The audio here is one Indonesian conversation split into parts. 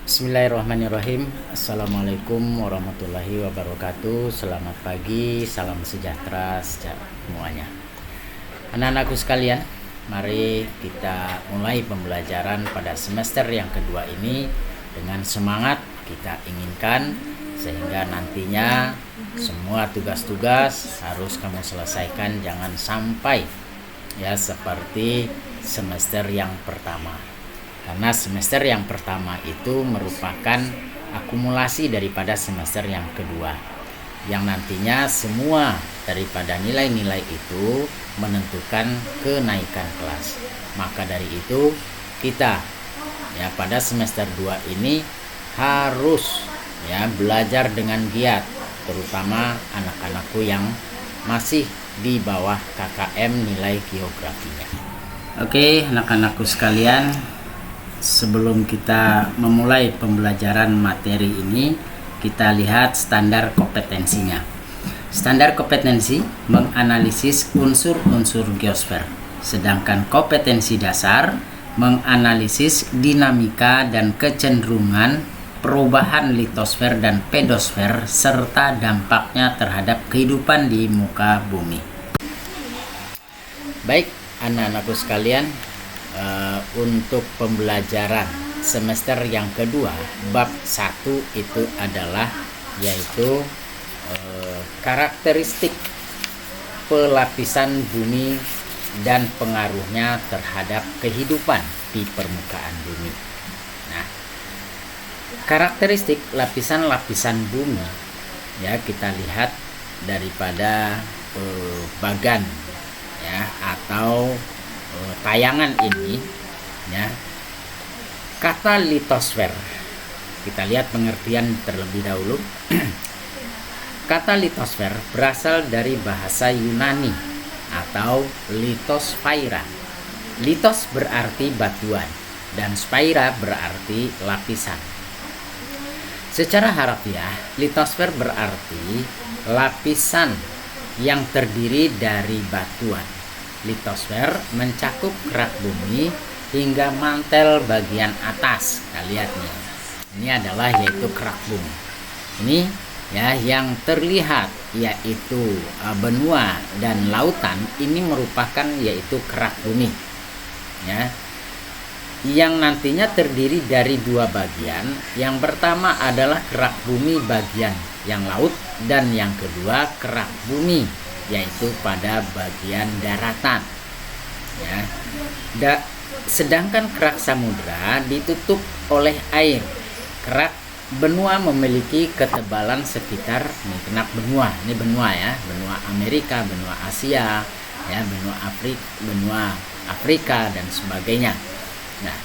Bismillahirrahmanirrahim. Assalamualaikum warahmatullahi wabarakatuh. Selamat pagi, salam sejahtera semuanya. Anak-anakku sekalian, mari kita mulai pembelajaran pada semester yang kedua ini dengan semangat kita inginkan, sehingga nantinya semua tugas-tugas harus kamu selesaikan, jangan sampai ya seperti semester yang pertama. Karena semester yang pertama itu merupakan akumulasi daripada semester yang kedua, yang nantinya semua daripada nilai-nilai itu menentukan kenaikan kelas. Maka dari itu kita ya pada semester 2 ini harus ya belajar dengan giat, terutama anak-anakku yang masih di bawah KKM nilai geografinya. Oke, anak-anakku sekalian, sebelum kita memulai pembelajaran materi ini, kita lihat standar kompetensinya. Standar kompetensi menganalisis unsur-unsur geosfer, sedangkan kompetensi dasar menganalisis dinamika dan kecenderungan perubahan litosfer dan pedosfer serta dampaknya terhadap kehidupan di muka bumi. Baik, anak-anakku sekalian, untuk pembelajaran semester yang kedua, bab 1 itu adalah yaitu karakteristik pelapisan bumi dan pengaruhnya terhadap kehidupan di permukaan bumi. Nah, karakteristik lapisan-lapisan bumi ya kita lihat daripada bagan ya atau tayangan ini ya. Kata litosfer, kita lihat pengertian terlebih dahulu. Kata litosfer berasal dari bahasa Yunani atau litosfaira. Litos berarti batuan dan sphaira berarti lapisan. Secara harfiah, litosfer berarti lapisan yang terdiri dari batuan. Litosfer mencakup kerak bumi hingga mantel bagian atas. Kita lihat nih, ini adalah yaitu kerak bumi. Ini ya yang terlihat yaitu benua dan lautan, ini merupakan yaitu kerak bumi ya, yang nantinya terdiri dari dua bagian. Yang pertama adalah kerak bumi bagian yang laut, dan yang kedua kerak bumi yaitu pada bagian daratan ya. Sedangkan kerak samudra ditutup oleh air. Kerak benua memiliki ketebalan sekitar, ini kerak benua, ini benua ya, benua Amerika, benua Asia ya, benua Afrika dan sebagainya. Nah,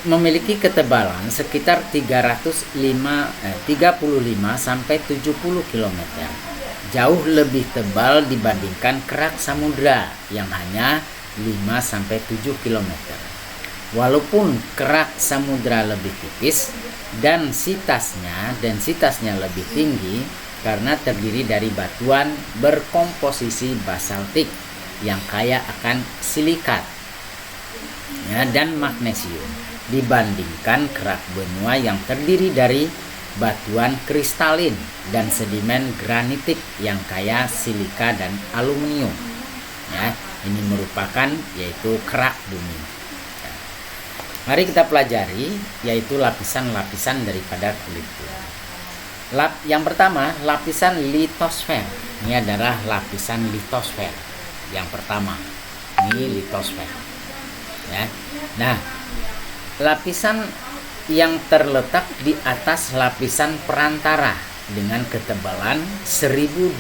memiliki ketebalan sekitar 35 sampai 70 km. Jauh lebih tebal dibandingkan kerak samudra yang hanya 5 sampai 7 km. Walaupun kerak samudra lebih tipis, densitasnya lebih tinggi karena terdiri dari batuan berkomposisi basaltik yang kaya akan silikat ya, dan magnesium dibandingkan kerak benua yang terdiri dari batuan kristalin dan sedimen granitik yang kaya silika dan aluminium ya. Ini merupakan yaitu kerak bumi ya. Mari kita pelajari yaitu lapisan-lapisan daripada kulit bumi. Yang pertama, lapisan litosfer. Ini adalah lapisan litosfer yang pertama, ini litosfer ya. Nah, lapisan yang terletak di atas lapisan perantara dengan ketebalan 1200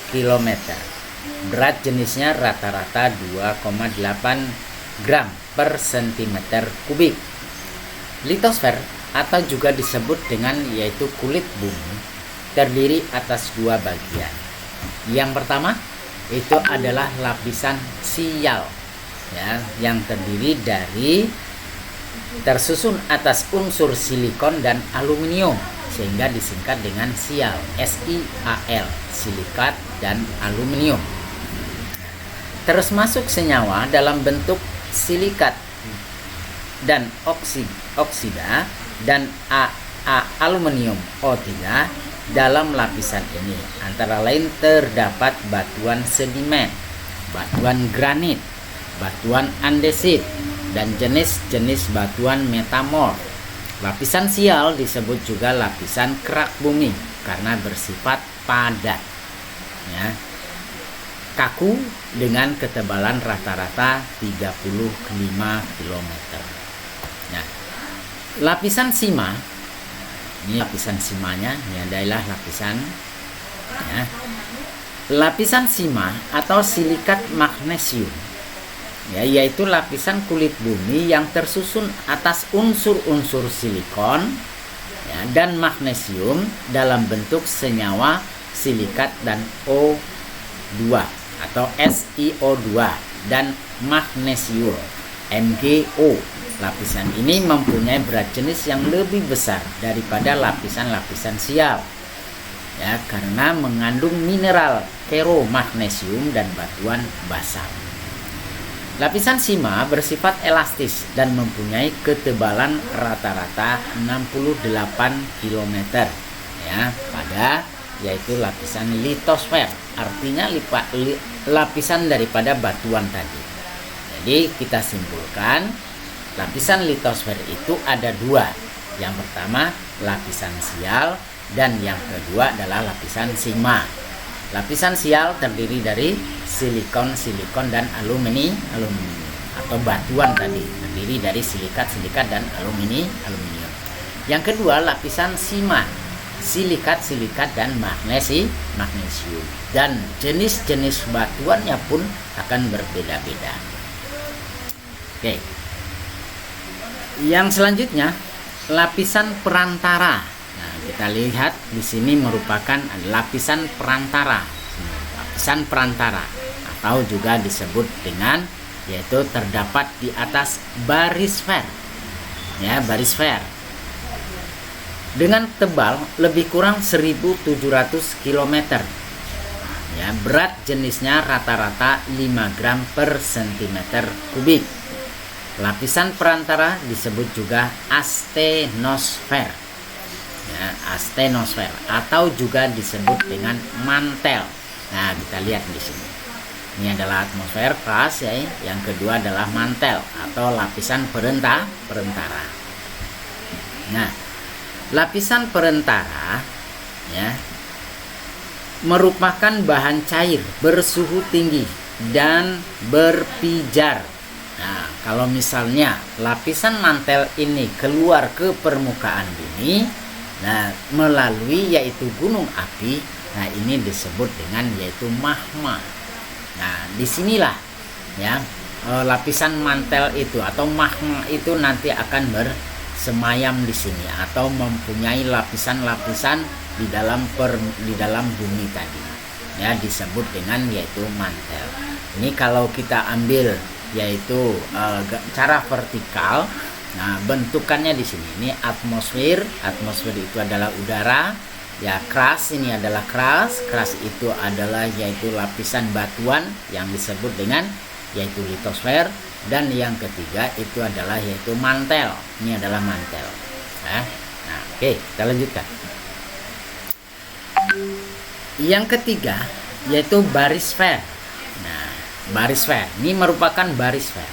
km. Berat jenisnya rata-rata 2,8 gram per cm kubik. Litosfer atau juga disebut dengan yaitu kulit bumi terdiri atas dua bagian. Yang pertama itu adalah lapisan sial ya, yang terdiri dari tersusun atas unsur silikon dan aluminium sehingga disingkat dengan sial, SiAl, silikat dan aluminium. Terus masuk senyawa dalam bentuk silikat dan oksida dan aluminium O3 dalam lapisan ini. Antara lain terdapat batuan sedimen, batuan granit, batuan andesit, dan jenis-jenis batuan metamorf. Lapisan sial disebut juga lapisan kerak bumi karena bersifat padat, ya, kaku dengan ketebalan rata-rata 35 km. Nah, lapisan sima, ini lapisan simanya, ini adalah lapisan, ya, lapisan sima atau silikat magnesium, ya, yaitu lapisan kulit bumi yang tersusun atas unsur-unsur silikon, ya, dan magnesium dalam bentuk senyawa silikat dan O2 atau SiO2 dan magnesium MgO. Lapisan ini mempunyai berat jenis yang lebih besar daripada lapisan-lapisan sial, ya, karena mengandung mineral ferromagnesium dan batuan basalt. Lapisan sima bersifat elastis dan mempunyai ketebalan rata-rata 68 km, ya, pada yaitu lapisan litosfer, artinya lapisan daripada batuan tadi. Jadi kita simpulkan lapisan litosfer itu ada dua. Yang pertama lapisan sial dan yang kedua adalah lapisan sima. Lapisan sial terdiri dari silikon dan aluminium atau batuan tadi, terdiri dari silikat dan aluminium. Yang kedua lapisan sima, silikat dan magnesium, dan jenis-jenis batuannya pun akan berbeda-beda. Oke. Yang selanjutnya lapisan perantara. Nah, kita lihat di sini merupakan lapisan perantara. Lapisan perantara atau juga disebut dengan yaitu terdapat di atas barisfer. Ya, barisfer. Dengan tebal lebih kurang 1700 km. Ya, berat jenisnya rata-rata 5 gram per cm kubik. Lapisan perantara disebut juga astenosfer, ya, astenosfer atau juga disebut dengan mantel. Nah, kita lihat di sini. Ini adalah atmosfer keras, ya. Yang kedua adalah mantel atau lapisan perantara. Nah, lapisan perantara, ya, merupakan bahan cair bersuhu tinggi dan berpijar. Nah, kalau misalnya lapisan mantel ini keluar ke permukaan bumi, nah, melalui yaitu gunung api, nah, ini disebut dengan yaitu magma. Nah, disinilah, ya, lapisan mantel itu atau magma itu nanti akan bersemayam di sini atau mempunyai lapisan-lapisan di dalam bumi tadi, ya, disebut dengan yaitu mantel. Ini kalau kita ambil yaitu cara vertikal. Nah, bentukannya di sini. Ini atmosfer. Atmosfer itu adalah udara. Ya, crust ini adalah crust. Crust itu adalah yaitu lapisan batuan yang disebut dengan yaitu litosfer. Dan yang ketiga itu adalah yaitu mantel. Ini adalah mantel. Nah, oke, kita lanjutkan. Yang ketiga yaitu barisfer. Nah, barisfer ini merupakan barisfer.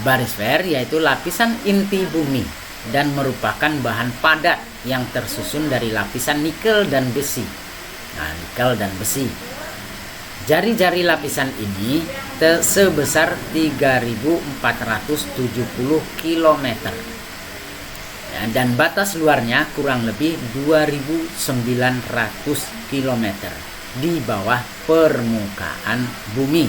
Barisfer yaitu lapisan inti bumi dan merupakan bahan padat yang tersusun dari lapisan nikel dan besi. Nah, nikel dan besi. Jari-jari lapisan ini sebesar 3.470 km. Ya, dan batas luarnya kurang lebih 2.900 km di bawah permukaan bumi.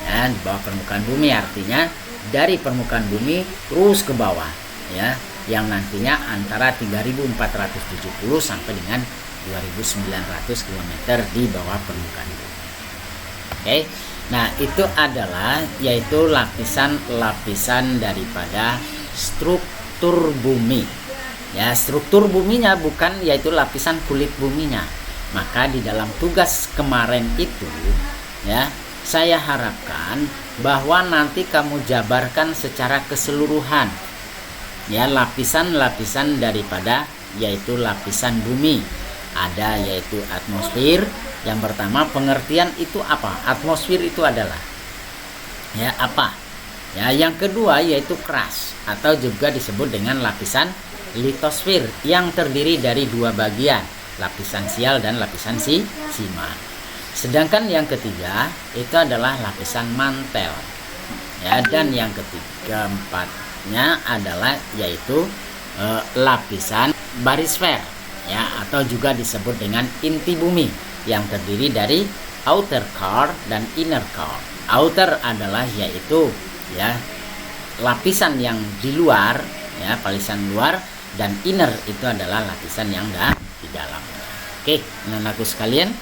Ya, di bawah permukaan bumi artinya dari permukaan bumi terus ke bawah, ya, yang nantinya antara 3.470 sampai dengan 2.900 km di bawah permukaan bumi. Oke. Nah, itu adalah yaitu lapisan-lapisan daripada struktur bumi. Ya, struktur buminya bukan yaitu lapisan kulit buminya. Maka di dalam tugas kemarin itu, ya, saya harapkan bahwa nanti kamu jabarkan secara keseluruhan, ya lapisan-lapisan daripada yaitu lapisan bumi. Ada yaitu atmosfer. Yang pertama, pengertian itu apa? Atmosfer itu adalah ya apa? Ya, yang kedua yaitu crust atau juga disebut dengan lapisan litosfer yang terdiri dari dua bagian, lapisan sial dan lapisan sima. Sedangkan yang ketiga itu adalah lapisan mantel. Ya, dan yang ketiga empatnya adalah yaitu lapisan barisfer, ya, atau juga disebut dengan inti bumi yang terdiri dari outer core dan inner core. Outer adalah yaitu ya lapisan yang di luar, ya, lapisan luar, dan inner itu adalah lapisan yang di dalam. Oke, anak-anakku sekalian,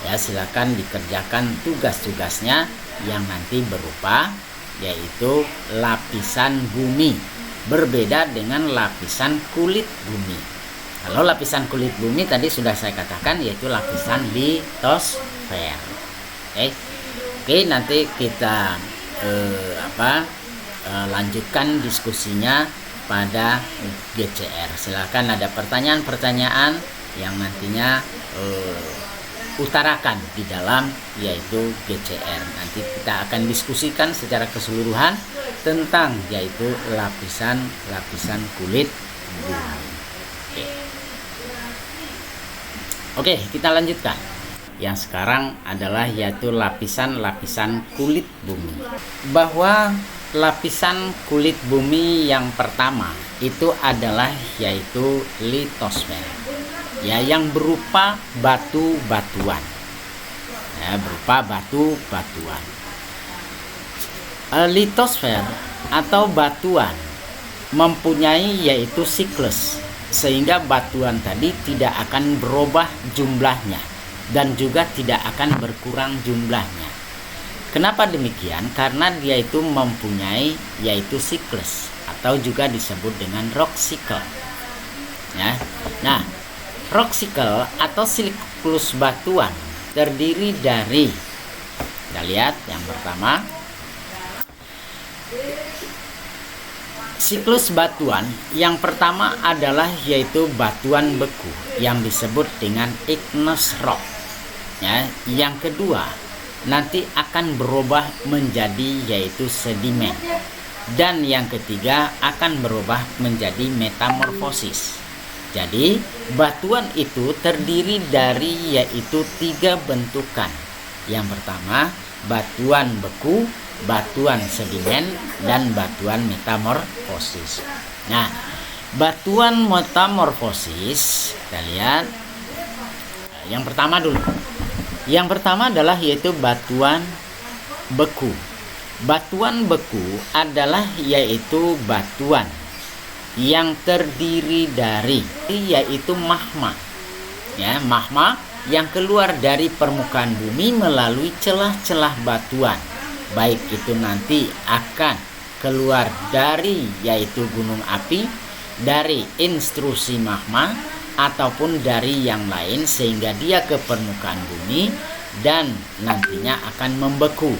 ya silakan dikerjakan tugas-tugasnya yang nanti berupa yaitu lapisan bumi, berbeda dengan lapisan kulit bumi. Kalau lapisan kulit bumi tadi sudah saya katakan yaitu lapisan litosfer. Oke, nanti kita lanjutkan diskusinya pada GCR. Silakan ada pertanyaan-pertanyaan yang nantinya utarakan di dalam yaitu GCR. Nanti kita akan diskusikan secara keseluruhan tentang yaitu lapisan kulit bumi. Oke, kita lanjutkan. Yang sekarang adalah yaitu lapisan-lapisan kulit bumi. Bahwa lapisan kulit bumi yang pertama itu adalah yaitu litosfer, ya, yang berupa batu-batuan, ya, berupa batu-batuan. Litosfer atau batuan mempunyai yaitu siklus, sehingga batuan tadi tidak akan berubah jumlahnya dan juga tidak akan berkurang jumlahnya. Kenapa demikian? Karena dia itu mempunyai yaitu siklus atau juga disebut dengan rock cycle. Ya. Nah, rock cycle atau siklus batuan terdiri dari, kita lihat yang pertama, siklus batuan yang pertama adalah yaitu batuan beku yang disebut dengan igneous rock. Ya, yang kedua nanti akan berubah menjadi yaitu sedimen, dan yang ketiga akan berubah menjadi metamorfosis. Jadi batuan itu terdiri dari yaitu 3 bentukan. Yang pertama batuan beku, batuan sedimen, dan batuan metamorfosis. Nah, batuan metamorfosis kita lihat yang pertama dulu. Yang pertama adalah yaitu batuan beku. Batuan beku adalah yaitu batuan yang terdiri dari yaitu magma. Ya, magma yang keluar dari permukaan bumi melalui celah-celah batuan. Baik itu nanti akan keluar dari yaitu gunung api, dari intrusi magma, ataupun dari yang lain sehingga dia ke permukaan bumi dan nantinya akan membeku.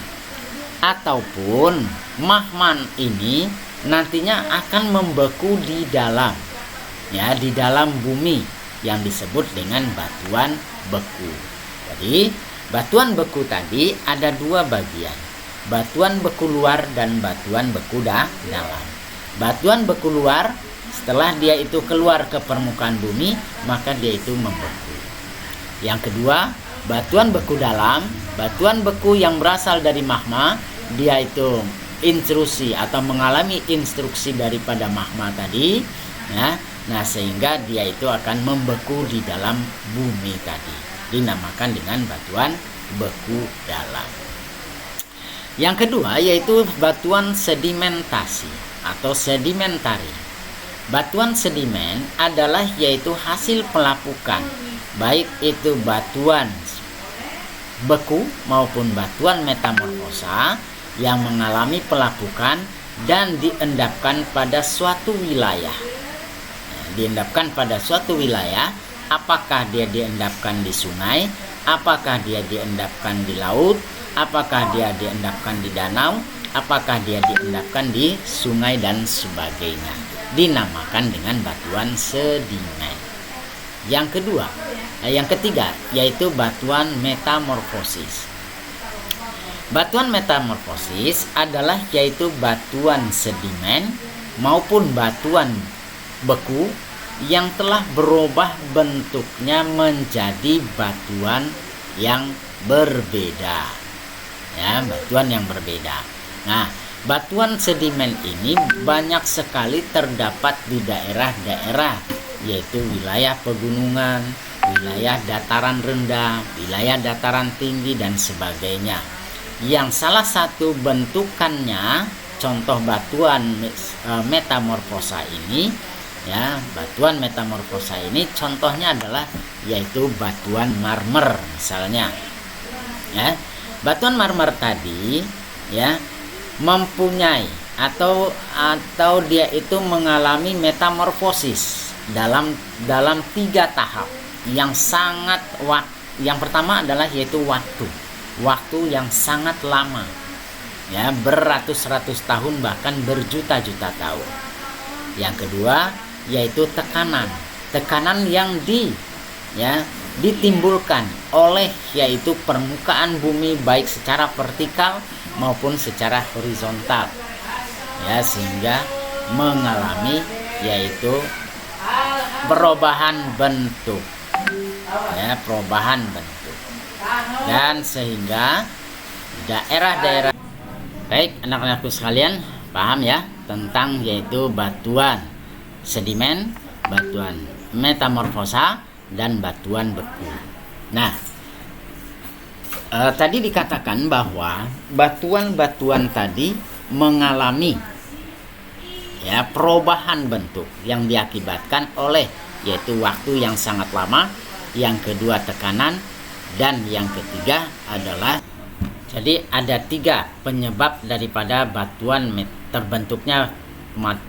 Ataupun magma ini nantinya akan membeku di dalam, ya, di dalam bumi yang disebut dengan batuan beku. Jadi batuan beku tadi ada 2 bagian, batuan beku luar dan batuan beku dalam. Batuan beku luar, setelah dia itu keluar ke permukaan bumi, maka dia itu membeku. Yang kedua, batuan beku dalam, batuan beku yang berasal dari magma, dia itu intrusi atau mengalami instruksi daripada magma tadi, ya. Nah, sehingga dia itu akan membeku di dalam bumi tadi, dinamakan dengan batuan beku dalam. Yang kedua yaitu batuan sedimentasi atau sedimentari. Batuan sedimen adalah yaitu hasil pelapukan, baik itu batuan beku maupun batuan metamorfosa yang mengalami pelapukan dan diendapkan pada suatu wilayah. Diendapkan pada suatu wilayah, apakah dia diendapkan di sungai, apakah dia diendapkan di laut, apakah dia diendapkan di danau, apakah dia diendapkan di sungai dan sebagainya. dinamakan dengan batuan sedimen. Yang ketiga yaitu batuan metamorfosis. Batuan metamorfosis adalah yaitu batuan sedimen maupun batuan beku yang telah berubah bentuknya menjadi batuan yang berbeda. Ya, batuan yang berbeda. Nah, batuan sedimen ini banyak sekali terdapat di daerah-daerah yaitu wilayah pegunungan, wilayah dataran rendah, wilayah dataran tinggi dan sebagainya. Yang salah satu bentukannya, contoh batuan metamorfosa ini, ya, batuan metamorfosa ini contohnya adalah yaitu batuan marmer misalnya. Ya, batuan marmer tadi ya mempunyai atau dia itu mengalami metamorfosis dalam 3 tahap yang sangat yang pertama adalah yaitu waktu yang sangat lama, ya, beratus-ratus tahun bahkan berjuta-juta tahun. Yang kedua yaitu tekanan yang ditimbulkan oleh yaitu permukaan bumi baik secara vertikal maupun secara horizontal, ya, sehingga mengalami yaitu perubahan bentuk, ya, perubahan bentuk, dan sehingga daerah-daerah. Baik, anak-anakku sekalian, paham ya tentang yaitu batuan sedimen, batuan metamorfosa, dan batuan beku. Nah, tadi dikatakan bahwa batuan-batuan tadi mengalami ya perubahan bentuk yang diakibatkan oleh yaitu waktu yang sangat lama, yang kedua tekanan, dan yang ketiga adalah, jadi ada 3 penyebab daripada batuan terbentuknya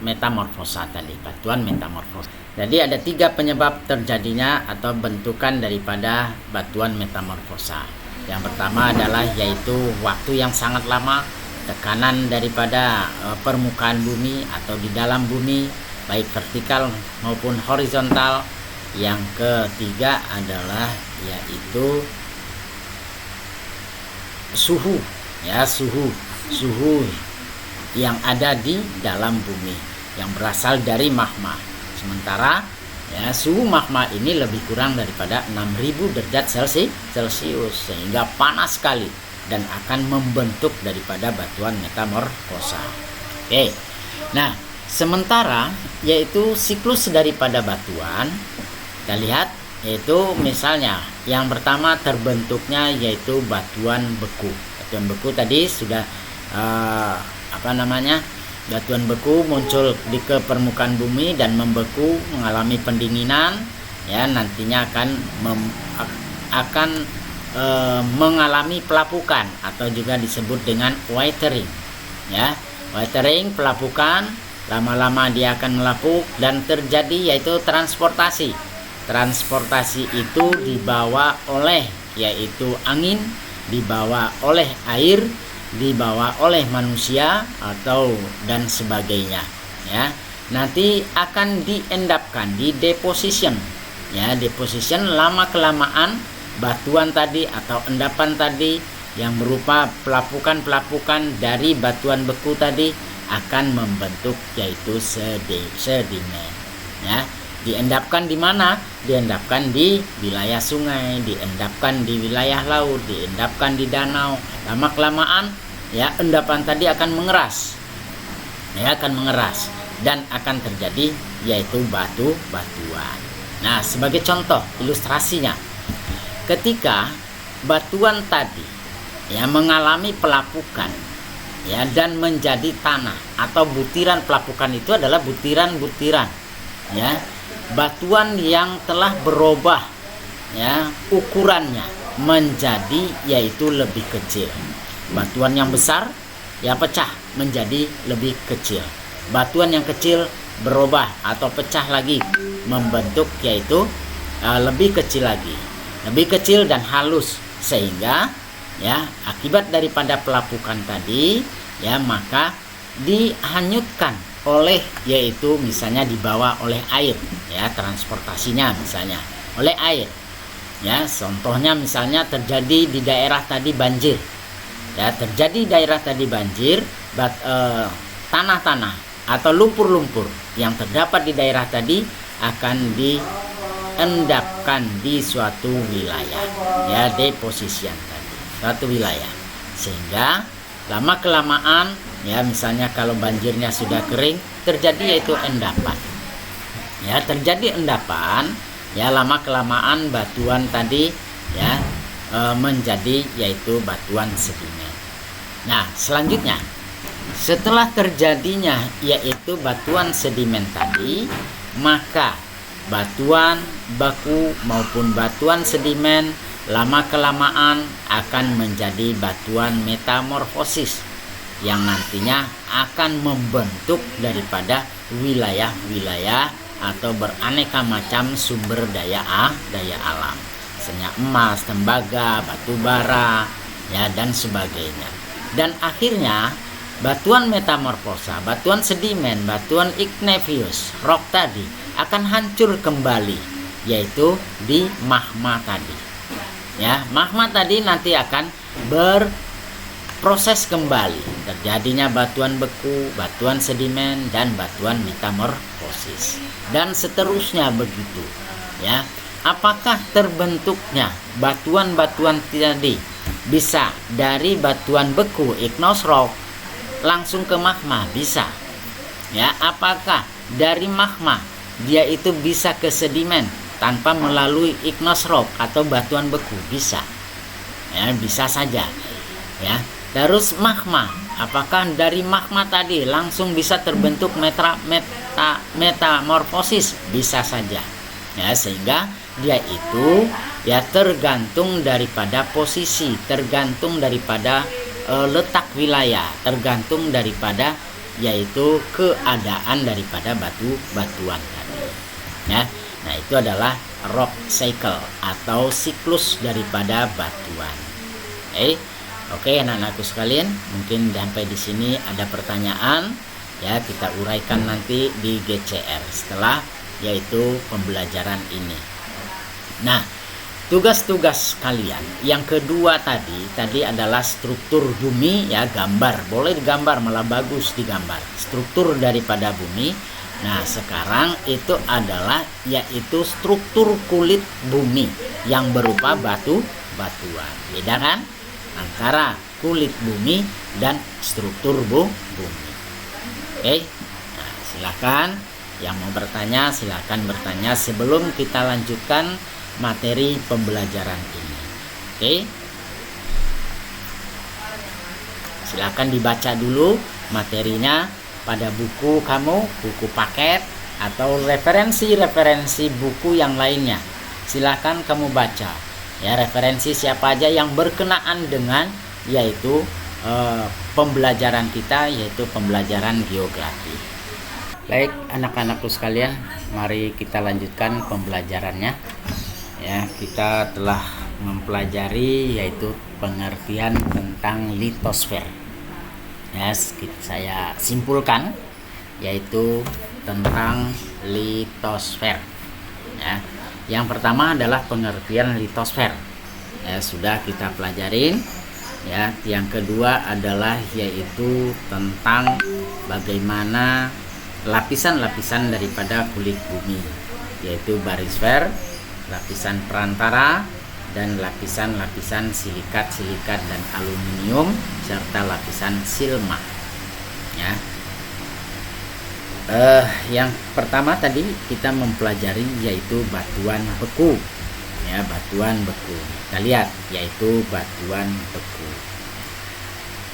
metamorfosa tadi, batuan metamorfosa. Jadi ada 3 penyebab terjadinya atau bentukan daripada batuan metamorfosa. Yang pertama adalah yaitu waktu yang sangat lama, tekanan daripada permukaan bumi atau di dalam bumi baik vertikal maupun horizontal. Yang ketiga adalah yaitu suhu, ya, suhu yang ada di dalam bumi yang berasal dari magma. Sementara ya suhu magma ini lebih kurang daripada 6000 derajat Celcius sehingga panas sekali dan akan membentuk daripada batuan metamorfosa. Oke. Nah, sementara yaitu siklus daripada batuan kita lihat yaitu misalnya yang pertama terbentuknya yaitu batuan beku. Batuan beku tadi sudah batuan beku muncul di permukaan bumi dan membeku mengalami pendinginan, ya, nantinya akan mengalami pelapukan atau juga disebut dengan weathering, ya. Weathering, pelapukan, lama-lama dia akan melapuk dan terjadi yaitu transportasi. Transportasi itu dibawa oleh yaitu angin, dibawa oleh air, dibawa oleh manusia atau dan sebagainya, ya. Nanti akan diendapkan di deposition, ya, deposition lama kelamaan batuan tadi atau endapan tadi yang berupa pelapukan-pelapukan dari batuan beku tadi akan membentuk yaitu sedimen, ya. Diendapkan di mana? Diendapkan di wilayah sungai, diendapkan di wilayah laut, diendapkan di danau. Lama kelamaan ya endapan tadi akan mengeras, ya, akan mengeras dan akan terjadi yaitu batuan. Nah, sebagai contoh ilustrasinya, ketika batuan tadi ya mengalami pelapukan, ya, dan menjadi tanah atau butiran, pelapukan itu adalah butiran-butiran, ya, batuan yang telah berubah, ya, ukurannya menjadi yaitu lebih kecil. Batuan yang besar ya pecah menjadi lebih kecil. Batuan yang kecil berubah atau pecah lagi membentuk yaitu lebih kecil lagi, lebih kecil dan halus, sehingga ya akibat daripada pelapukan tadi ya maka dihanyutkan oleh, yaitu misalnya dibawa oleh air, ya, transportasinya misalnya oleh air, ya. Contohnya misalnya terjadi di daerah tadi banjir, ya, terjadi daerah tadi banjir, tanah-tanah atau lumpur-lumpur yang terdapat di daerah tadi akan diendapkan di suatu wilayah, ya, deposisian tadi suatu wilayah, sehingga lama kelamaan, ya, misalnya kalau banjirnya sudah kering, terjadi yaitu endapan, ya, terjadi endapan, ya, lama kelamaan batuan tadi, ya, menjadi yaitu batuan sedimen. Nah, selanjutnya setelah terjadinya yaitu batuan sedimen tadi, maka batuan beku maupun batuan sedimen lama kelamaan akan menjadi batuan metamorfosis yang nantinya akan membentuk daripada wilayah-wilayah atau beraneka macam sumber daya alam, misalnya emas, tembaga, batu bara, ya, dan sebagainya. Dan akhirnya batuan metamorfosa, batuan sedimen, batuan igneous rock tadi akan hancur kembali, yaitu di magma tadi, ya. Magma tadi nanti akan berproses kembali, terjadinya batuan beku, batuan sedimen, dan batuan metamorfosis, dan seterusnya begitu, ya. Apakah terbentuknya batuan-batuan tadi bisa dari batuan beku igneous rock langsung ke magma? Bisa, ya. Apakah dari magma dia itu bisa ke sedimen tanpa melalui igneous rock atau batuan beku? Bisa, ya, bisa saja, ya. Terus magma, apakah dari magma tadi langsung bisa terbentuk metamorfosis? Bisa saja, ya. Sehingga dia itu, ya, tergantung daripada posisi, tergantung daripada letak wilayah, tergantung daripada yaitu keadaan daripada batuan tadi, ya. Nah, itu adalah rock cycle atau siklus daripada batuan. Oke, anak-anakku sekalian, mungkin sampai di sini ada pertanyaan, ya, kita uraikan nanti di GCR setelah yaitu pembelajaran ini. Nah, tugas-tugas kalian yang kedua tadi adalah struktur bumi, ya, gambar, boleh digambar, malah bagus digambar struktur daripada bumi. Nah, sekarang itu adalah yaitu struktur kulit bumi yang berupa batuan. Beda kan antara kulit bumi dan struktur bumi. Oke. Nah, silakan yang mau bertanya, silakan bertanya sebelum kita lanjutkan materi pembelajaran ini. Oke. Silakan dibaca dulu materinya pada buku kamu, buku paket atau referensi-referensi buku yang lainnya. Silakan kamu baca, ya, referensi siapa aja yang berkenaan dengan yaitu pembelajaran kita, yaitu pembelajaran geografi. Baik, anak-anakku sekalian, mari kita lanjutkan pembelajarannya. Ya, kita telah mempelajari yaitu pengertian tentang litosfer. Ya, saya simpulkan yaitu tentang litosfer. Ya, yang pertama adalah pengertian litosfer. Ya, sudah kita pelajarin. Ya, yang kedua adalah yaitu tentang bagaimana lapisan-lapisan daripada kulit bumi, yaitu barisfer, lapisan perantara, dan lapisan-lapisan silikat dan aluminium, serta lapisan silma. Ya. Yang pertama tadi kita mempelajari yaitu batuan beku. Ya, batuan beku. Kita lihat yaitu batuan beku.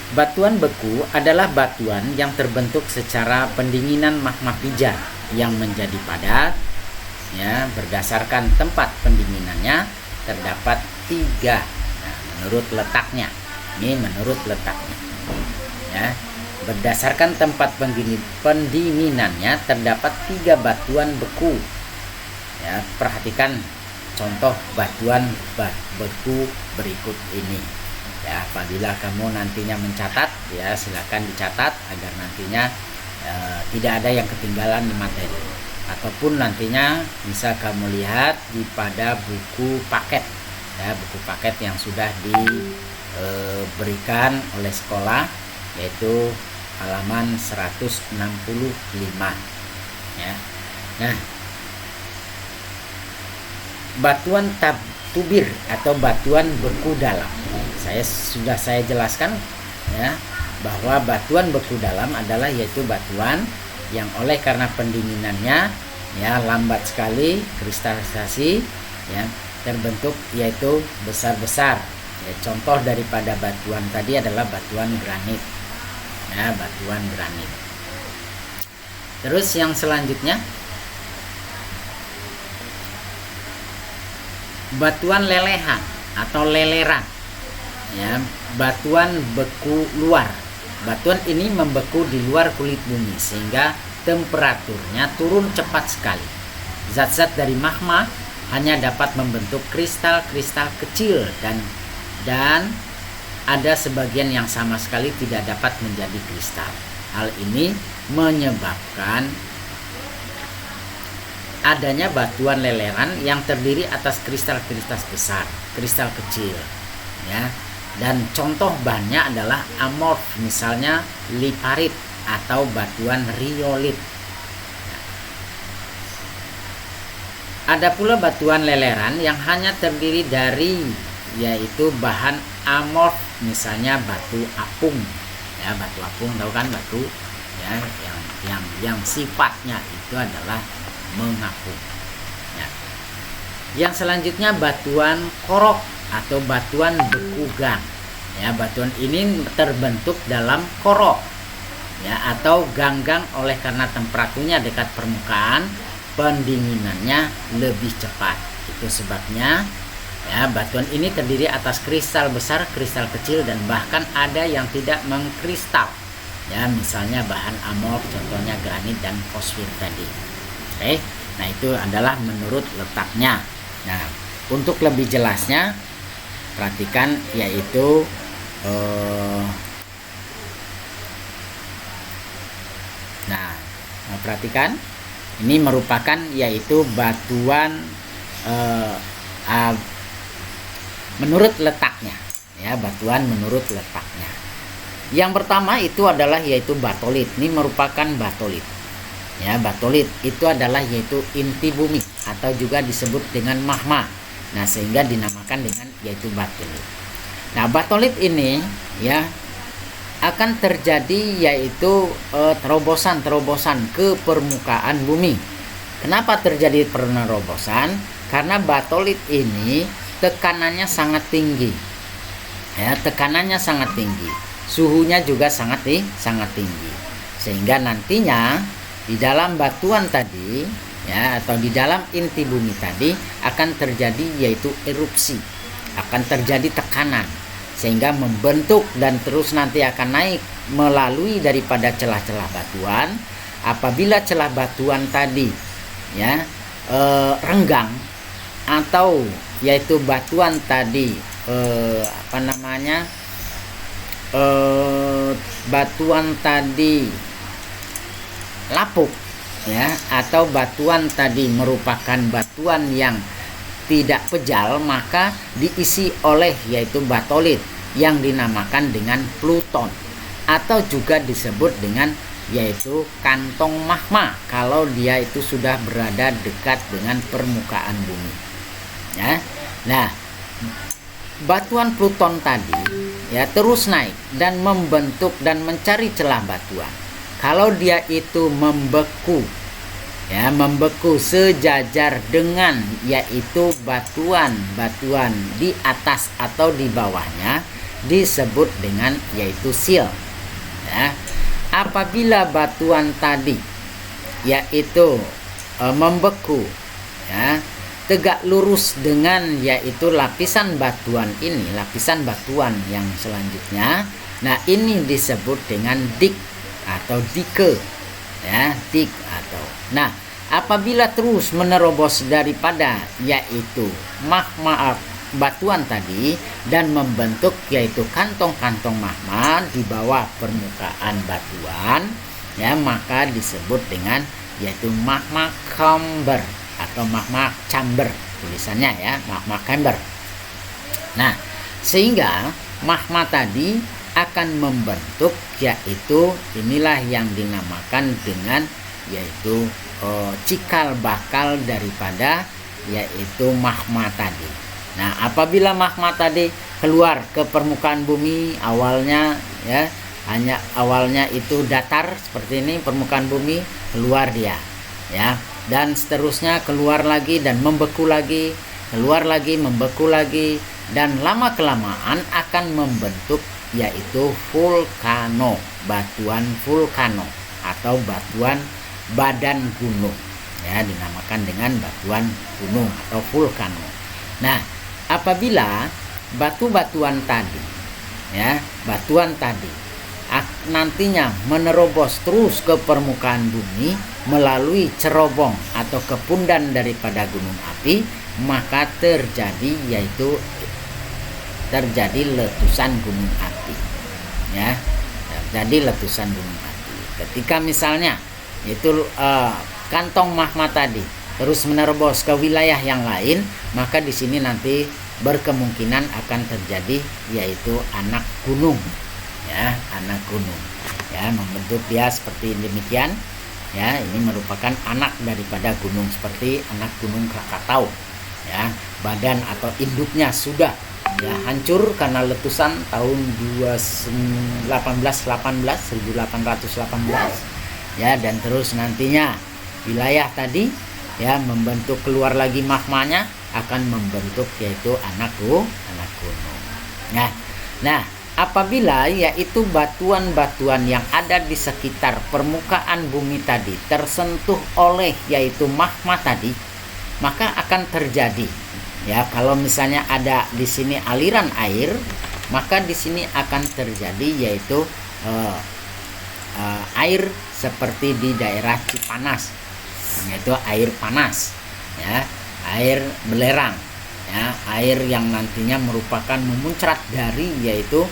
Batuan beku adalah batuan yang terbentuk secara pendinginan magma pijar yang menjadi padat. Ya, berdasarkan tempat pendinginannya terdapat 3. Nah, menurut letaknya. Ini menurut letaknya. Ya, berdasarkan tempat pendinginannya terdapat 3 batuan beku. Ya, perhatikan contoh batuan beku berikut ini. Ya, apabila kamu nantinya mencatat, ya, silakan dicatat agar nantinya tidak ada yang ketinggalan di materi, ataupun nantinya bisa kamu lihat pada buku paket, ya, buku paket yang sudah diberikan oleh sekolah, yaitu halaman 165 ya. Nah, batuan tubir atau batuan beku dalam, sudah saya jelaskan ya, bahwa batuan beku dalam adalah yaitu batuan yang oleh karena pendinginannya ya lambat sekali kristalisasi ya terbentuk, yaitu besar-besar ya. Contoh daripada batuan tadi adalah batuan granit ya, batuan granit. Terus yang selanjutnya batuan lelehan atau leleran ya, batuan beku luar. Batuan ini membeku di luar kulit bumi sehingga temperaturnya turun cepat sekali. Zat-zat dari magma hanya dapat membentuk kristal-kristal kecil dan ada sebagian yang sama sekali tidak dapat menjadi kristal. Hal ini menyebabkan adanya batuan leleran yang terdiri atas kristal-kristal besar, kristal kecil ya. Dan contoh bahannya adalah amorf, misalnya liparit atau batuan riolit. Ada pula batuan leleran yang hanya terdiri dari yaitu bahan amorf, misalnya batu apung ya. Batu apung tahu kan, batu ya yang sifatnya itu adalah mengapung ya. Yang selanjutnya batuan korok atau batuan bekugang ya. Batuan ini terbentuk dalam korok ya atau ganggang oleh karena temperaturnya dekat permukaan, pendinginannya lebih cepat. Itu sebabnya ya batuan ini terdiri atas kristal besar, kristal kecil, dan bahkan ada yang tidak mengkristal ya, misalnya bahan amorf, contohnya granit dan fosfir tadi. Oke, nah itu adalah menurut letaknya. Nah, untuk lebih jelasnya perhatikan yaitu perhatikan ini merupakan yaitu batuan menurut letaknya ya, batuan menurut letaknya. Yang pertama itu adalah yaitu batolit. Ini merupakan batolit ya. Batolit itu adalah yaitu inti bumi atau juga disebut dengan magma. Nah, sehingga dinamakan dengan yaitu batolit. Nah, batolit ini ya akan terjadi yaitu terobosan ke permukaan bumi. Kenapa terjadi penerobosan? Karena batolit ini tekanannya sangat tinggi. Ya, tekanannya sangat tinggi. Suhunya juga sangat tinggi. Sehingga nantinya di dalam batuan tadi ya, atau di dalam inti bumi tadi akan terjadi yaitu erupsi, akan terjadi tekanan sehingga membentuk dan terus nanti akan naik melalui daripada celah-celah batuan. Apabila celah batuan tadi ya renggang atau yaitu batuan tadi batuan tadi lapuk ya, atau batuan tadi merupakan batuan yang tidak pejal, maka diisi oleh yaitu batolit yang dinamakan dengan pluton atau juga disebut dengan yaitu kantong magma kalau dia itu sudah berada dekat dengan permukaan bumi ya. Nah, batuan pluton tadi ya terus naik dan membentuk dan mencari celah batuan. Kalau dia itu membeku ya, membeku sejajar dengan yaitu batuan-batuan di atas atau di bawahnya disebut dengan yaitu seal ya. Apabila batuan tadi yaitu membeku ya, tegak lurus dengan yaitu lapisan batuan ini, lapisan batuan yang selanjutnya, nah ini disebut dengan dik atau dike ya, dik atau. Nah, apabila terus menerobos daripada yaitu magma batuan tadi dan membentuk yaitu kantong-kantong magma di bawah permukaan batuan, ya, maka disebut dengan yaitu magma chamber atau magma chamber tulisannya ya, magma chamber. Nah, sehingga magma tadi akan membentuk yaitu inilah yang dinamakan dengan yaitu cikal bakal daripada yaitu magma tadi. Nah, apabila magma tadi keluar ke permukaan bumi awalnya ya, hanya awalnya itu datar seperti ini permukaan bumi, keluar dia ya, dan seterusnya keluar lagi dan membeku lagi, keluar lagi membeku lagi, dan lama kelamaan akan membentuk yaitu vulkano, batuan vulkano atau batuan badan gunung ya, dinamakan dengan batuan gunung atau vulkano. Nah, apabila batu-batuan tadi ya, batuan tadi nantinya menerobos terus ke permukaan bumi melalui cerobong atau kepundan daripada gunung api, maka terjadi letusan gunung api ya, terjadi letusan gunung api. Ketika misalnya itu kantong magma tadi terus menerobos ke wilayah yang lain, maka di sini nanti berkemungkinan akan terjadi yaitu anak gunung ya, anak gunung ya, membentuk dia seperti demikian ya. Ini merupakan anak daripada gunung, seperti anak gunung Krakatau ya. Badan atau induknya sudah ya hancur karena letusan tahun 1818 ya, dan terus nantinya wilayah tadi ya membentuk keluar lagi magmanya akan membentuk yaitu anak gunung. Nah, apabila yaitu batuan-batuan yang ada di sekitar permukaan bumi tadi tersentuh oleh yaitu magma tadi, maka akan terjadi ya, kalau misalnya ada di sini aliran air, maka di sini akan terjadi yaitu air seperti di daerah Cipanas, yaitu air panas ya, air belerang ya, air yang nantinya merupakan memuncrat dari yaitu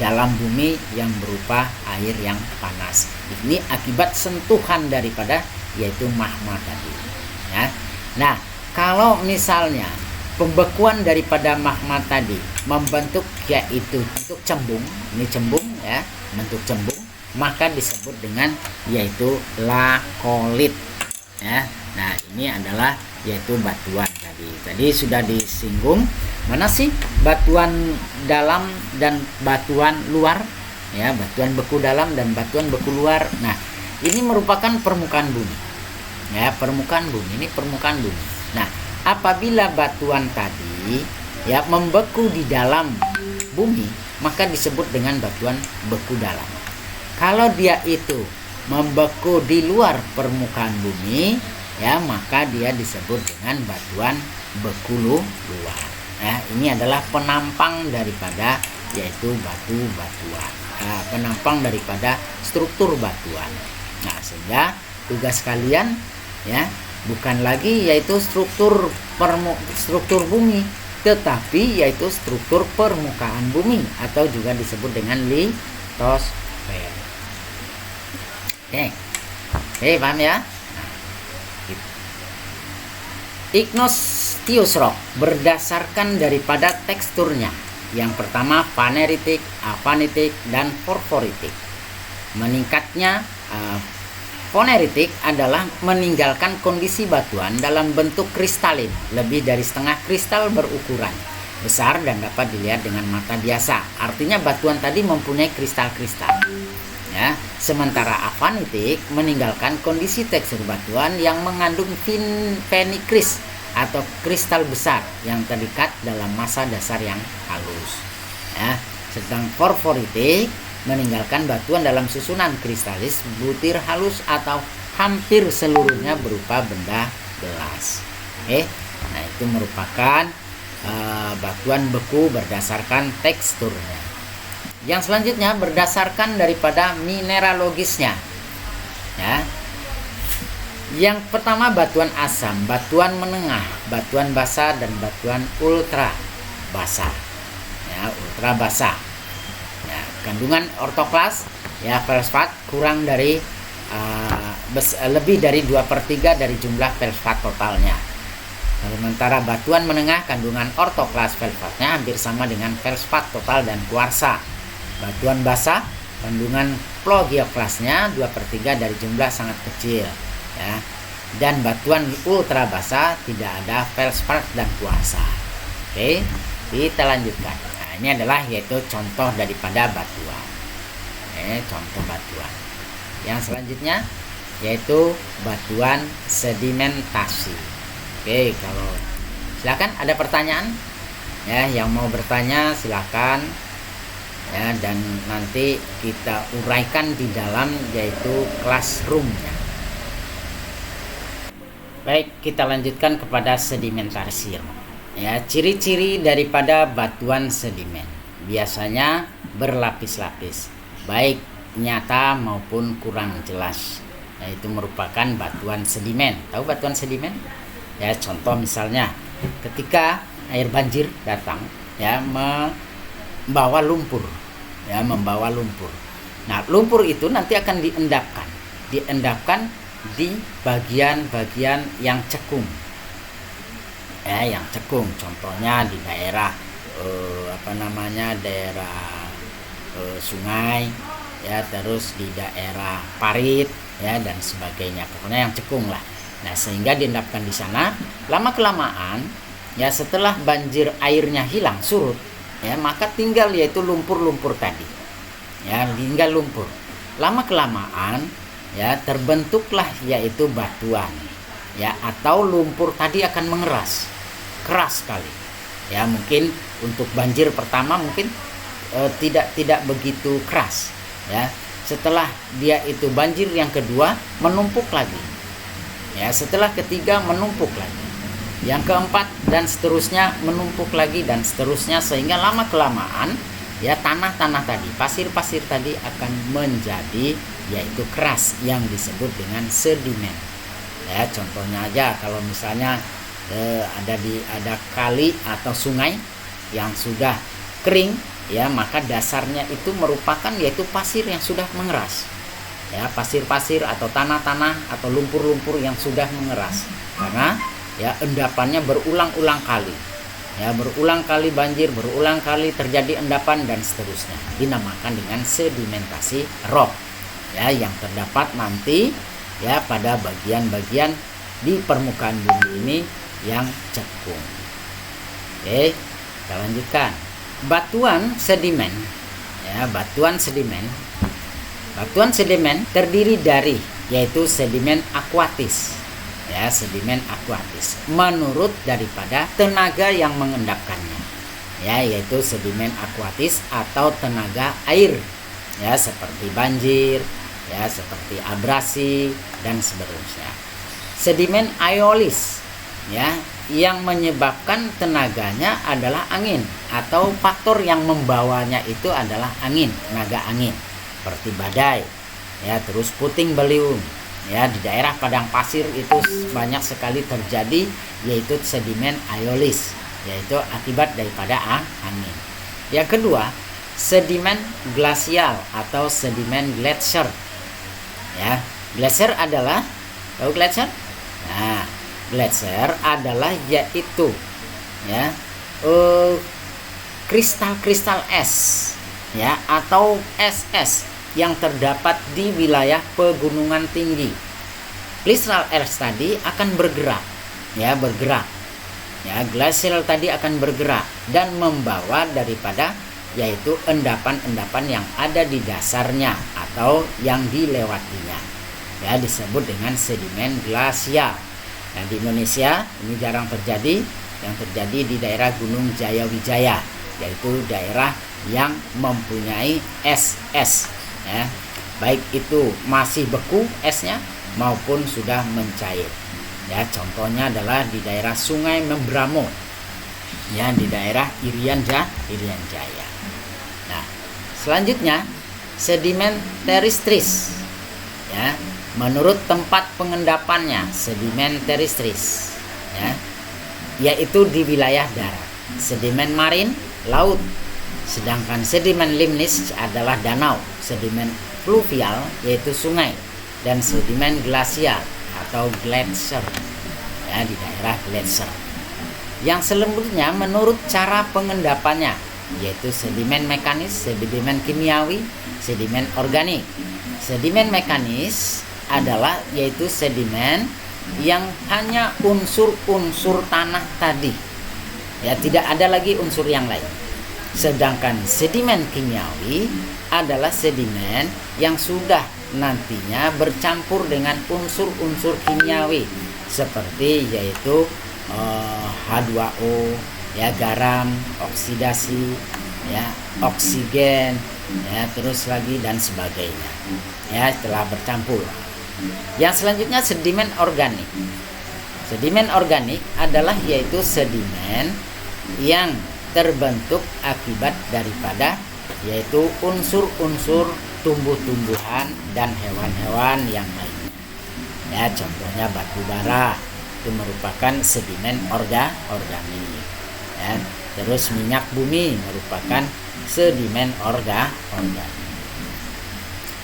dalam bumi yang berupa air yang panas. Ini akibat sentuhan daripada yaitu magma tadi ya. Nah, kalau misalnya pembekuan daripada magma tadi membentuk yaitu bentuk cembung, ini cembung ya, bentuk cembung, maka disebut dengan yaitu lakolit ya. Nah, ini adalah yaitu batuan tadi sudah disinggung, mana sih batuan dalam dan batuan luar ya, batuan beku dalam dan batuan beku luar. Nah, ini merupakan permukaan bumi ya, permukaan bumi, ini permukaan bumi. Nah, apabila batuan tadi ya membeku di dalam bumi, maka disebut dengan batuan beku dalam. Kalau dia itu membeku di luar permukaan bumi ya, maka dia disebut dengan batuan beku luar ya. Ini adalah penampang daripada yaitu batu-batuan, penampang daripada struktur batuan. Nah, sehingga tugas kalian ya bukan lagi yaitu struktur bumi, tetapi yaitu struktur permukaan bumi atau juga disebut dengan litosfer. Oke, paham ya? Igneous rock berdasarkan daripada teksturnya. Yang pertama phaneritic, aphanitic, dan porphyritic. Meningkatnya phaneritic adalah meninggalkan kondisi batuan dalam bentuk kristalin, lebih dari setengah kristal berukuran besar dan dapat dilihat dengan mata biasa. Artinya batuan tadi mempunyai kristal-kristal. Ya, sementara aphanitic meninggalkan kondisi tekstur batuan yang mengandung phenicris atau kristal besar yang terikat dalam massa dasar yang halus. Ya, sedang porphyritic meninggalkan batuan dalam susunan kristalis butir halus atau hampir seluruhnya berupa benda gelas. Nah, itu merupakan batuan beku berdasarkan teksturnya. Yang selanjutnya berdasarkan daripada mineralogisnya ya. Yang pertama batuan asam, batuan menengah, batuan basah, dan batuan ultra basah ya, ultra basah ya. Kandungan ortoklas ya, fosfat kurang dari lebih dari 2/3 dari jumlah felspat totalnya. Sementara batuan menengah kandungan ortoklas felsfatnya hampir sama dengan felspat total dan kuarsa. Batuan basah kandungan plagioklasnya 2/3 dari jumlah sangat kecil, ya. Dan batuan ultra basah tidak ada felspat dan kuarsa. Oke, kita lanjutkan. Nah, ini adalah yaitu contoh daripada batuan. Contoh batuan. Yang selanjutnya yaitu batuan sedimentasi. Oke, kalau silakan ada pertanyaan, ya, yang mau bertanya silakan, ya, dan nanti kita uraikan di dalam yaitu classroomnya. Baik, kita lanjutkan kepada sedimentasi. Ya, ciri-ciri daripada batuan sedimen biasanya berlapis-lapis, baik nyata maupun kurang jelas. Itu merupakan batuan sedimen. Tahu batuan sedimen? Ya, contoh misalnya ketika air banjir datang, ya, membawa lumpur, ya, membawa lumpur. Nah, lumpur itu nanti akan diendapkan di bagian-bagian yang cekung, ya, yang cekung. Contohnya di daerah daerah sungai, ya, terus di daerah parit, ya, dan sebagainya, pokoknya yang cekung lah. Nah, sehingga diendapkan di sana, lama kelamaan, ya, setelah banjir airnya hilang surut, ya, maka tinggal yaitu lumpur-lumpur tadi, ya, tinggal lumpur. Lama kelamaan, ya, terbentuklah yaitu batuan, ya, atau lumpur tadi akan mengeras, keras sekali, ya. Mungkin untuk banjir pertama mungkin tidak begitu keras, ya. Setelah dia itu banjir yang kedua menumpuk lagi, ya, setelah ketiga menumpuk lagi, yang keempat dan seterusnya menumpuk lagi dan seterusnya, sehingga lama kelamaan, ya, tanah-tanah tadi, pasir-pasir tadi akan menjadi yaitu keras yang disebut dengan sedimen. Ya, contohnya aja kalau misalnya ada kali atau sungai yang sudah kering, ya, maka dasarnya itu merupakan yaitu pasir yang sudah mengeras, ya, pasir-pasir atau tanah-tanah atau lumpur-lumpur yang sudah mengeras, karena, ya, endapannya berulang-ulang kali, ya, berulang kali banjir, berulang kali terjadi endapan dan seterusnya, dinamakan dengan sedimentasi rock, ya, yang terdapat nanti, ya, pada bagian-bagian di permukaan bumi ini yang cekung. Oke, kita lanjutkan. Batuan sedimen, ya, batuan sedimen terdiri dari yaitu sedimen akuatis, ya, sedimen akuatis menurut daripada tenaga yang mengendapkannya, ya, yaitu sedimen akuatis atau tenaga air, ya, seperti banjir, ya, seperti abrasi dan seterusnya. Sedimen aeolis, ya, yang menyebabkan tenaganya adalah angin atau faktor yang membawanya itu adalah angin, tenaga angin, seperti badai, ya, terus puting beliung, ya, di daerah padang pasir itu banyak sekali terjadi yaitu sedimen aeolis, yaitu akibat daripada angin. Yang kedua, sedimen glasial atau sedimen glacier, ya. Glacier adalah, tahu glacier? Nah, glacier adalah yaitu, ya, kristal-kristal es, ya, atau es-es yang terdapat di wilayah pegunungan tinggi. Kristal es tadi akan bergerak, ya, glacial tadi akan bergerak dan membawa daripada yaitu endapan-endapan yang ada di dasarnya atau yang dilewatinya, ya, disebut dengan sedimen glasial. Nah, di Indonesia ini jarang terjadi, yang terjadi di daerah Gunung Jayawijaya, yaitu daerah yang mempunyai es-es, ya, baik itu masih beku esnya maupun sudah mencair, ya. Contohnya adalah di daerah Sungai Membramo, ya, di daerah Irian Jaya. Nah, selanjutnya sedimen teristris, ya, menurut tempat pengendapannya sedimen teristris, ya, yaitu di wilayah darat. Sedimen marin laut, sedangkan sedimen limnis adalah danau. Sedimen fluvial yaitu sungai, dan sedimen glasia atau glacier, ya, di daerah glacier. Yang selanjutnya menurut cara pengendapannya, yaitu sedimen mekanis, sedimen kimiawi, sedimen organik. Sedimen mekanis adalah yaitu sedimen yang hanya unsur-unsur tanah tadi, ya, tidak ada lagi unsur yang lain. Sedangkan sedimen kimiawi adalah sedimen yang sudah nantinya bercampur dengan unsur-unsur kimiawi seperti yaitu H2O, ya, garam, oksidasi, ya, oksigen, ya, terus lagi dan sebagainya, ya, telah bercampur. Yang selanjutnya sedimen organik. Sedimen organik adalah yaitu sedimen yang terbentuk akibat daripada yaitu unsur-unsur tumbuh-tumbuhan dan hewan-hewan yang lainnya. Ya, contohnya batu bara itu merupakan sedimen organik. Ya, terus minyak bumi merupakan sedimen organik.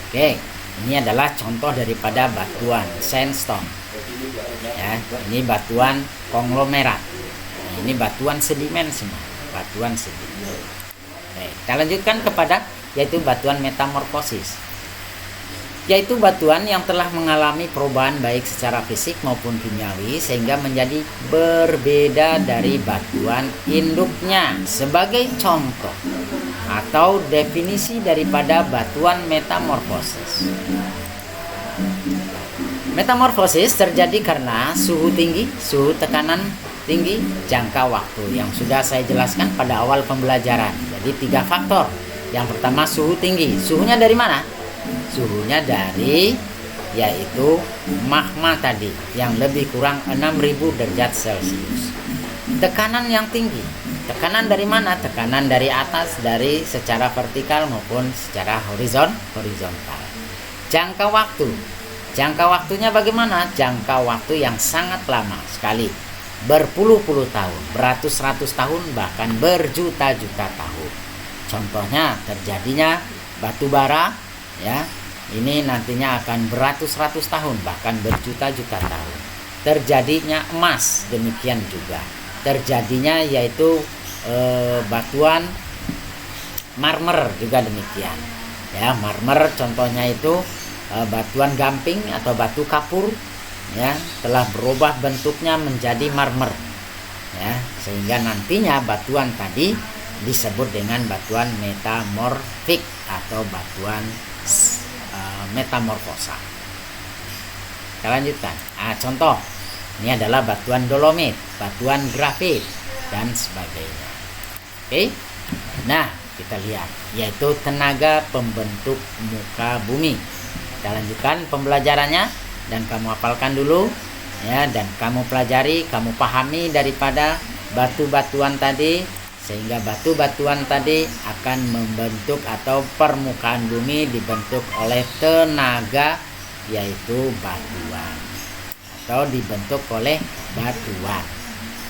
Oke, ini adalah contoh daripada batuan sandstone. Ya, ini batuan konglomerat. Nah, ini batuan sedimen semua, batuan sedimen. Oke, kita lanjutkan kepada yaitu batuan metamorfosis, yaitu batuan yang telah mengalami perubahan baik secara fisik maupun kimiawi sehingga menjadi berbeda dari batuan induknya. Sebagai contoh atau definisi daripada batuan metamorfosis. Metamorfosis terjadi karena suhu tinggi, suhu tekanan tinggi, jangka waktu yang sudah saya jelaskan pada awal pembelajaran. Jadi 3 faktor. Yang pertama suhu tinggi. Suhunya dari mana? Suhunya dari yaitu magma tadi yang lebih kurang 6000 derajat Celcius. Tekanan yang tinggi. Tekanan dari mana? Tekanan dari atas, dari secara vertikal maupun secara horizontal. Jangka waktu. Jangka waktunya bagaimana? Jangka waktu yang sangat lama sekali. Berpuluh-puluh tahun, beratus-ratus tahun, bahkan berjuta-juta tahun. Contohnya terjadinya batu bara, ya, ini nantinya akan beratus-ratus tahun, bahkan berjuta-juta tahun. Terjadinya emas demikian juga. Terjadinya yaitu batuan marmer juga demikian. Ya, marmer contohnya itu batuan gamping atau batu kapur, ya, telah berubah bentuknya menjadi marmer, ya, sehingga nantinya batuan tadi disebut dengan batuan metamorfik atau batuan metamorfosa. Kita lanjutkan. Contoh ini adalah batuan dolomit, batuan grafit dan sebagainya. Oke. Nah, kita lihat yaitu tenaga pembentuk muka bumi. Kita lanjutkan pembelajarannya dan kamu hafalkan dulu, ya, dan kamu pelajari, kamu pahami daripada batu-batuan tadi, sehingga batu-batuan tadi akan membentuk atau permukaan bumi dibentuk oleh tenaga yaitu batuan atau dibentuk oleh batuan.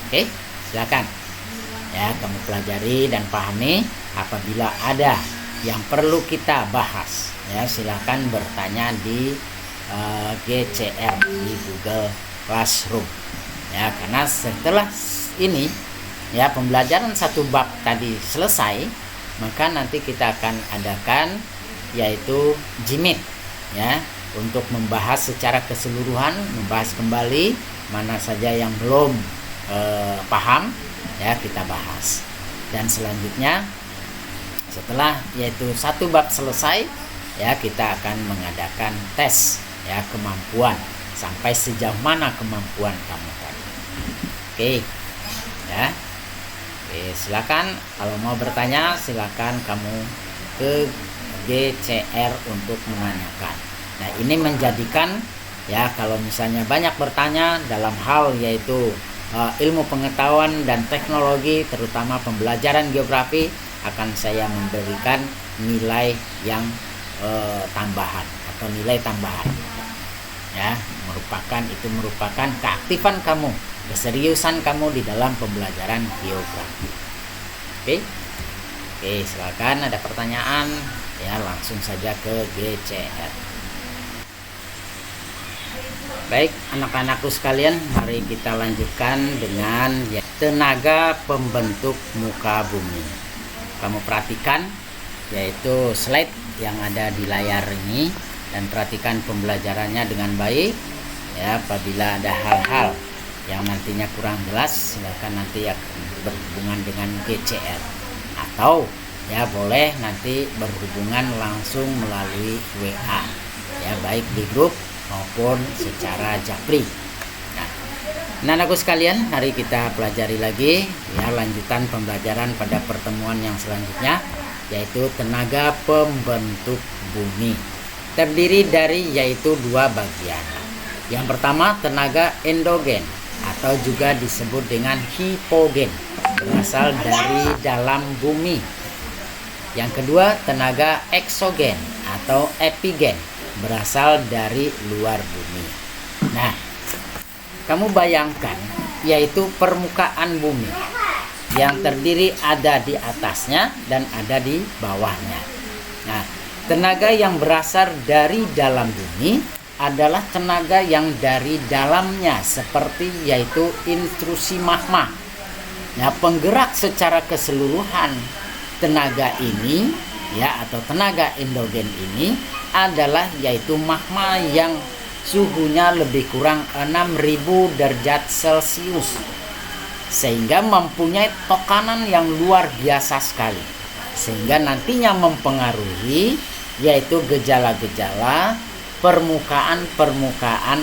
Oke, silakan, ya, kamu pelajari dan pahami. Apabila ada yang perlu kita bahas, ya, silakan bertanya di GCR di Google Classroom, ya, karena setelah ini, ya, pembelajaran satu bab tadi selesai, maka nanti kita akan adakan yaitu JIMIT, ya, untuk membahas secara keseluruhan, membahas kembali mana saja yang belum paham, ya, kita bahas. Dan selanjutnya setelah yaitu satu bab selesai, ya, kita akan mengadakan tes, ya, kemampuan sampai sejauh mana kemampuan kamu tadi. Oke, ya. Oke, silakan kalau mau bertanya, silakan kamu ke GCR untuk menanyakan. Nah, ini menjadikan, ya, kalau misalnya banyak bertanya dalam hal yaitu ilmu pengetahuan dan teknologi, terutama pembelajaran geografi, akan saya memberikan nilai yang tambahan atau nilai tambahan, ya, merupakan keaktifan kamu, keseriusan kamu di dalam pembelajaran geografi. Oke, silakan ada pertanyaan, ya, langsung saja ke GCR. Baik anak-anakku sekalian, mari kita lanjutkan dengan tenaga pembentuk muka bumi. Kamu perhatikan yaitu slide yang ada di layar ini dan perhatikan pembelajarannya dengan baik ya. Apabila ada hal-hal yang nantinya kurang jelas, silakan nanti akan berhubungan dengan GCR atau ya boleh nanti berhubungan langsung melalui WA ya, baik di grup maupun secara japri. Nah, anakku sekalian, mari kita pelajari lagi ya lanjutan pembelajaran pada pertemuan yang selanjutnya, yaitu tenaga pembentuk bumi. Terdiri dari yaitu dua bagian. Yang pertama tenaga endogen atau juga disebut dengan hipogen, berasal dari dalam bumi. Yang kedua tenaga eksogen atau epigen, berasal dari luar bumi. Nah, kamu bayangkan yaitu permukaan bumi yang terdiri ada di atasnya dan ada di bawahnya. Nah, tenaga yang berasal dari dalam bumi adalah tenaga yang dari dalamnya, seperti yaitu intrusi magma. Nah, penggerak secara keseluruhan tenaga ini ya atau tenaga endogen ini adalah yaitu magma yang suhunya lebih kurang 6000 derajat Celcius, sehingga mempunyai tekanan yang luar biasa sekali, sehingga nantinya mempengaruhi yaitu gejala-gejala permukaan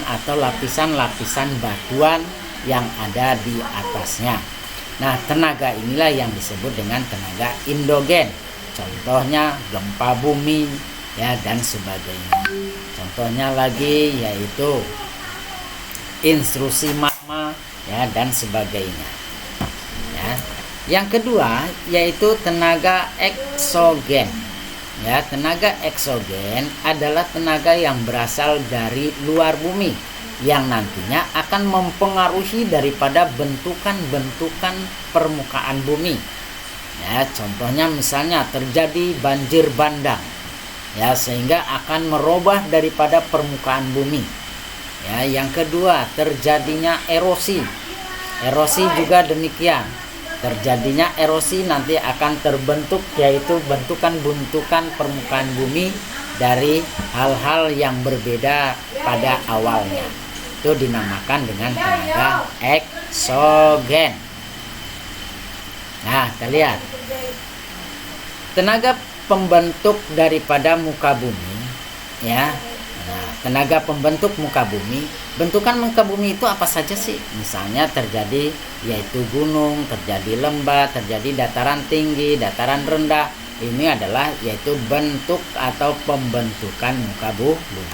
atau lapisan-lapisan batuan yang ada di atasnya. Nah, tenaga inilah yang disebut dengan tenaga endogen. Contohnya gempa bumi ya dan sebagainya. Contohnya lagi yaitu intrusi magma ya dan sebagainya. Ya. Yang kedua yaitu tenaga eksogen. Ya, tenaga eksogen adalah tenaga yang berasal dari luar bumi yang nantinya akan mempengaruhi daripada bentukan-bentukan permukaan bumi. Ya, contohnya misalnya terjadi banjir bandang ya, sehingga akan merubah daripada permukaan bumi. Ya, yang kedua terjadinya erosi. Erosi juga demikian. Terjadinya erosi nanti akan terbentuk yaitu bentukan-bentukan permukaan bumi dari hal-hal yang berbeda pada awalnya. Itu dinamakan dengan tenaga eksogen. Nah, kita lihat tenaga pembentuk daripada muka bumi ya. Nah, tenaga pembentuk muka bumi, bentukan muka bumi itu apa saja sih? Misalnya terjadi yaitu gunung, terjadi lembah, terjadi dataran tinggi, dataran rendah. Ini adalah yaitu bentuk atau pembentukan muka bumi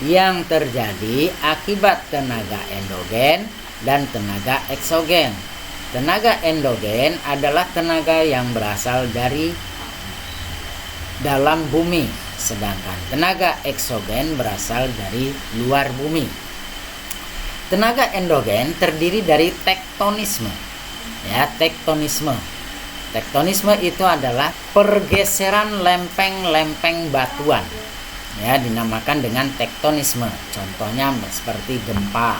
yang terjadi akibat tenaga endogen dan tenaga eksogen. Tenaga endogen adalah tenaga yang berasal dari dalam bumi, sedangkan tenaga eksogen berasal dari luar bumi. Tenaga endogen terdiri dari tektonisme. Ya, tektonisme. Tektonisme itu adalah pergeseran lempeng-lempeng batuan. Ya, dinamakan dengan tektonisme. Contohnya seperti gempa.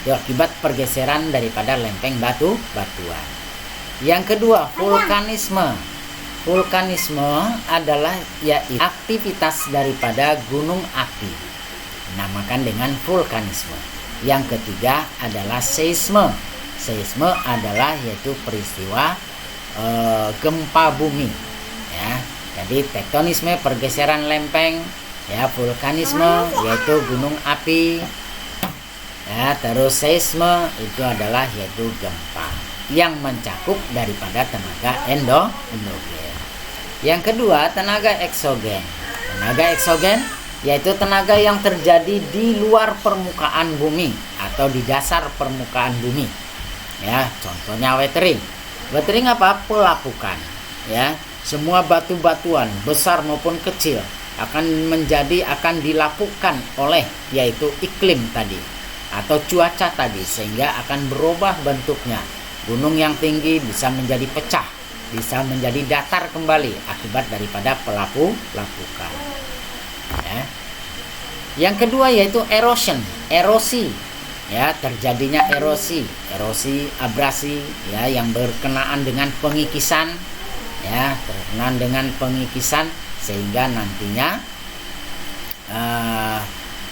Itu akibat pergeseran daripada lempeng batuan. Yang kedua, vulkanisme. Vulkanisme adalah yaitu aktivitas daripada gunung api, dinamakan dengan vulkanisme. Yang ketiga adalah seisme. Seisme adalah yaitu peristiwa gempa bumi. Ya, jadi tektonisme pergeseran lempeng, ya vulkanisme yaitu gunung api. Ya, terus seisme itu adalah yaitu gempa yang mencakup daripada tenaga endogen. Yang kedua, tenaga eksogen. Tenaga eksogen yaitu tenaga yang terjadi di luar permukaan bumi atau di dasar permukaan bumi. Ya, contohnya weathering. Weathering apa? Pelapukan. Ya, semua batu-batuan besar maupun kecil akan dilapukan oleh yaitu iklim tadi atau cuaca tadi, sehingga akan berubah bentuknya. Gunung yang tinggi bisa menjadi pecah, bisa menjadi datar kembali akibat daripada pelapukan. Ya. Yang kedua yaitu erosion, erosi. Ya, terjadinya erosi, abrasi ya yang berkenaan dengan pengikisan ya, berkenaan dengan pengikisan sehingga nantinya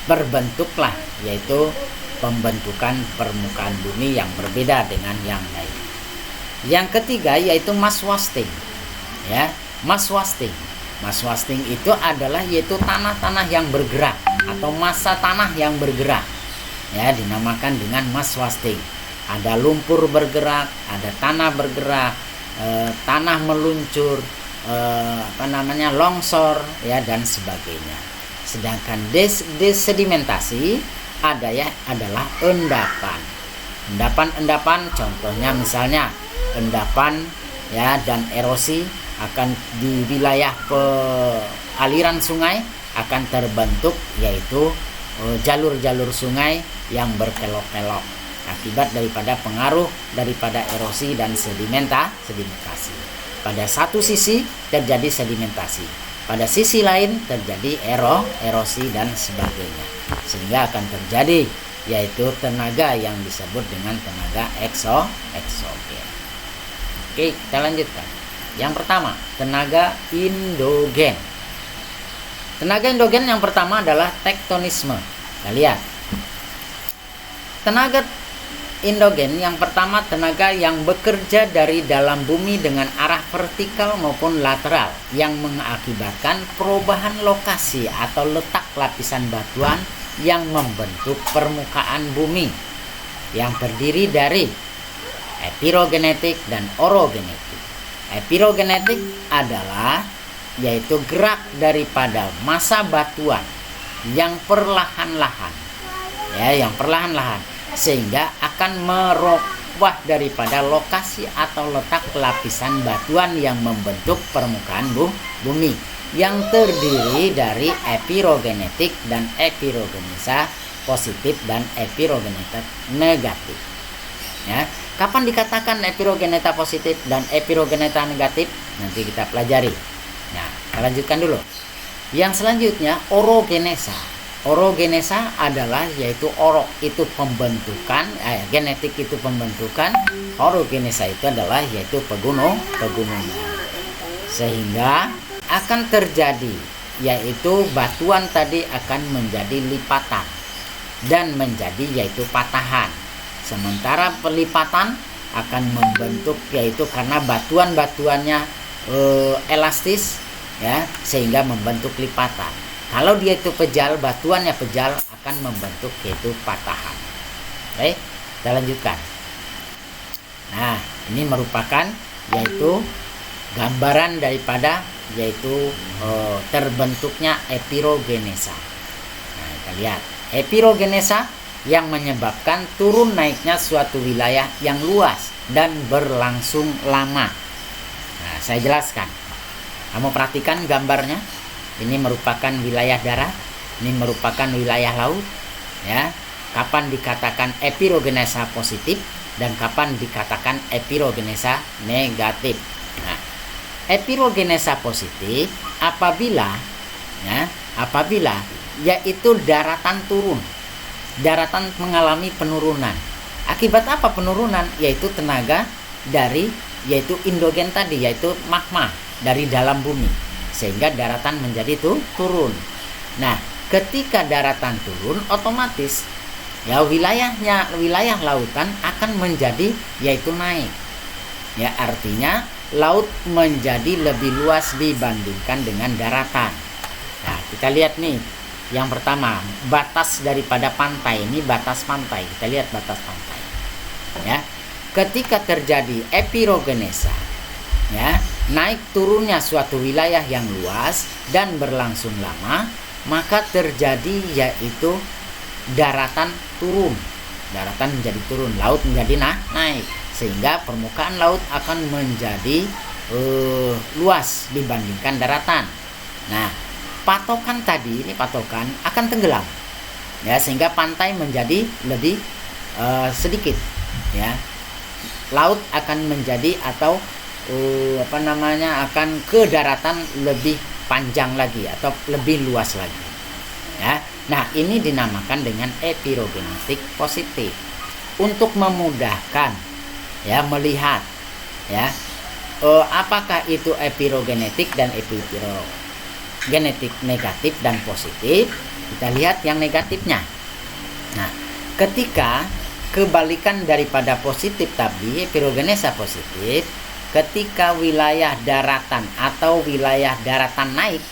berbentuklah yaitu pembentukan permukaan bumi yang berbeda dengan yang lain. Yang ketiga yaitu mass wasting. Ya, mass wasting. Mass wasting itu adalah yaitu tanah-tanah yang bergerak atau massa tanah yang bergerak. Ya, dinamakan dengan mass wasting. Ada lumpur bergerak, ada tanah bergerak, tanah meluncur, longsor ya dan sebagainya. Sedangkan desedimentasi adalah endapan. Endapan contohnya misalnya endapan ya dan erosi akan di wilayah aliran sungai akan terbentuk yaitu jalur-jalur sungai yang berkelok-kelok akibat daripada pengaruh daripada erosi dan sedimentasi. Pada satu sisi terjadi sedimentasi, pada sisi lain terjadi erosi dan sebagainya, sehingga akan terjadi yaitu tenaga yang disebut dengan tenaga eksogen. Oke, kita lanjutkan. Yang pertama, tenaga endogen. Tenaga endogen yang pertama adalah tektonisme. Kita lihat. Tenaga endogen yang pertama tenaga yang bekerja dari dalam bumi dengan arah vertikal maupun lateral yang mengakibatkan perubahan lokasi atau letak lapisan batuan yang membentuk permukaan bumi yang terdiri dari epirogenetik dan orogenetik. Epirogenetik adalah yaitu gerak daripada massa batuan yang perlahan-lahan sehingga akan merubah daripada lokasi atau letak lapisan batuan yang membentuk permukaan bumi yang terdiri dari epirogenetik dan epirogenesa positif dan epirogenesa negatif. Ya, kapan dikatakan epirogenesa positif dan epirogenesa negatif? Nanti kita pelajari. Nah, kita lanjutkan dulu. Yang selanjutnya orogenesa. Orogenesa adalah yaitu orok itu pembentukan, genetik itu pembentukan, orogenesa itu adalah yaitu pegunungan. Sehingga akan terjadi yaitu batuan tadi akan menjadi lipatan dan menjadi yaitu patahan. Sementara pelipatan akan membentuk yaitu karena batuan-batuannya elastis ya sehingga membentuk lipatan. Kalau dia itu pejal, batuannya pejal akan membentuk yaitu patahan. Oke, kita lanjutkan. Nah, ini merupakan yaitu gambaran daripada yaitu terbentuknya epirogenesa. Nah, kita lihat epirogenesa yang menyebabkan turun naiknya suatu wilayah yang luas dan berlangsung lama. Nah, saya jelaskan. Kamu perhatikan gambarnya. Ini merupakan wilayah darat, ini merupakan wilayah laut, ya. Kapan dikatakan epirogenesa positif dan kapan dikatakan epirogenesa negatif. Nah, epirogenesa positif apabila yaitu daratan turun, daratan mengalami penurunan. Akibat apa penurunan? Yaitu tenaga dari yaitu endogen tadi, yaitu magma dari dalam bumi. Sehingga daratan menjadi turun. Nah, ketika daratan turun, otomatis ya wilayah lautan akan menjadi yaitu naik. Ya, artinya laut menjadi lebih luas dibandingkan dengan daratan. Nah, kita lihat nih. Yang pertama, batas daripada pantai. Ini batas pantai. Kita lihat batas pantai. Ya. Ketika terjadi epirogenesa, ya, naik turunnya suatu wilayah yang luas dan berlangsung lama, maka terjadi yaitu daratan turun. Daratan menjadi turun, laut menjadi naik, sehingga permukaan laut akan menjadi luas dibandingkan daratan. Nah, patokan tadi, ini patokan akan tenggelam. Ya, sehingga pantai menjadi lebih sedikit, ya. Laut akan menjadi atau akan ke daratan lebih panjang lagi atau lebih luas lagi. Ya, Nah, ini dinamakan dengan epirogenetik positif. Untuk memudahkan ya melihat ya apakah itu epirogenetik dan epirogenetik negatif dan positif, kita lihat yang negatifnya. Nah, ketika kebalikan daripada positif tadi, epirogenesa positif, ketika wilayah daratan atau wilayah daratan naik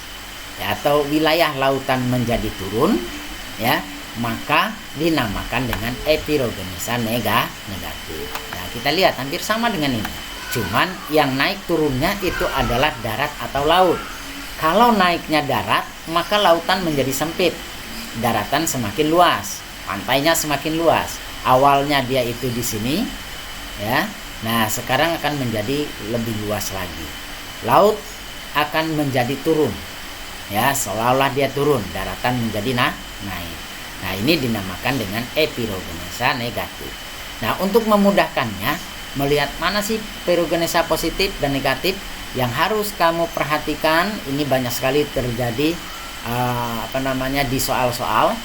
ya, atau wilayah lautan menjadi turun ya, maka dinamakan dengan epirogenesa negatif. Nah, kita lihat hampir sama dengan ini. Cuman yang naik turunnya itu adalah darat atau laut. Kalau naiknya darat, maka lautan menjadi sempit. Daratan semakin luas, pantainya semakin luas. Awalnya dia itu di sini ya. Nah, sekarang akan menjadi lebih luas lagi. Laut akan menjadi turun. Ya, seolah-olah dia turun, daratan menjadi naik. Nah, ini dinamakan dengan epirogenesa negatif. Nah, untuk memudahkannya, melihat mana sih epirogenesa positif dan negatif yang harus kamu perhatikan. Ini banyak sekali terjadi di soal-soal.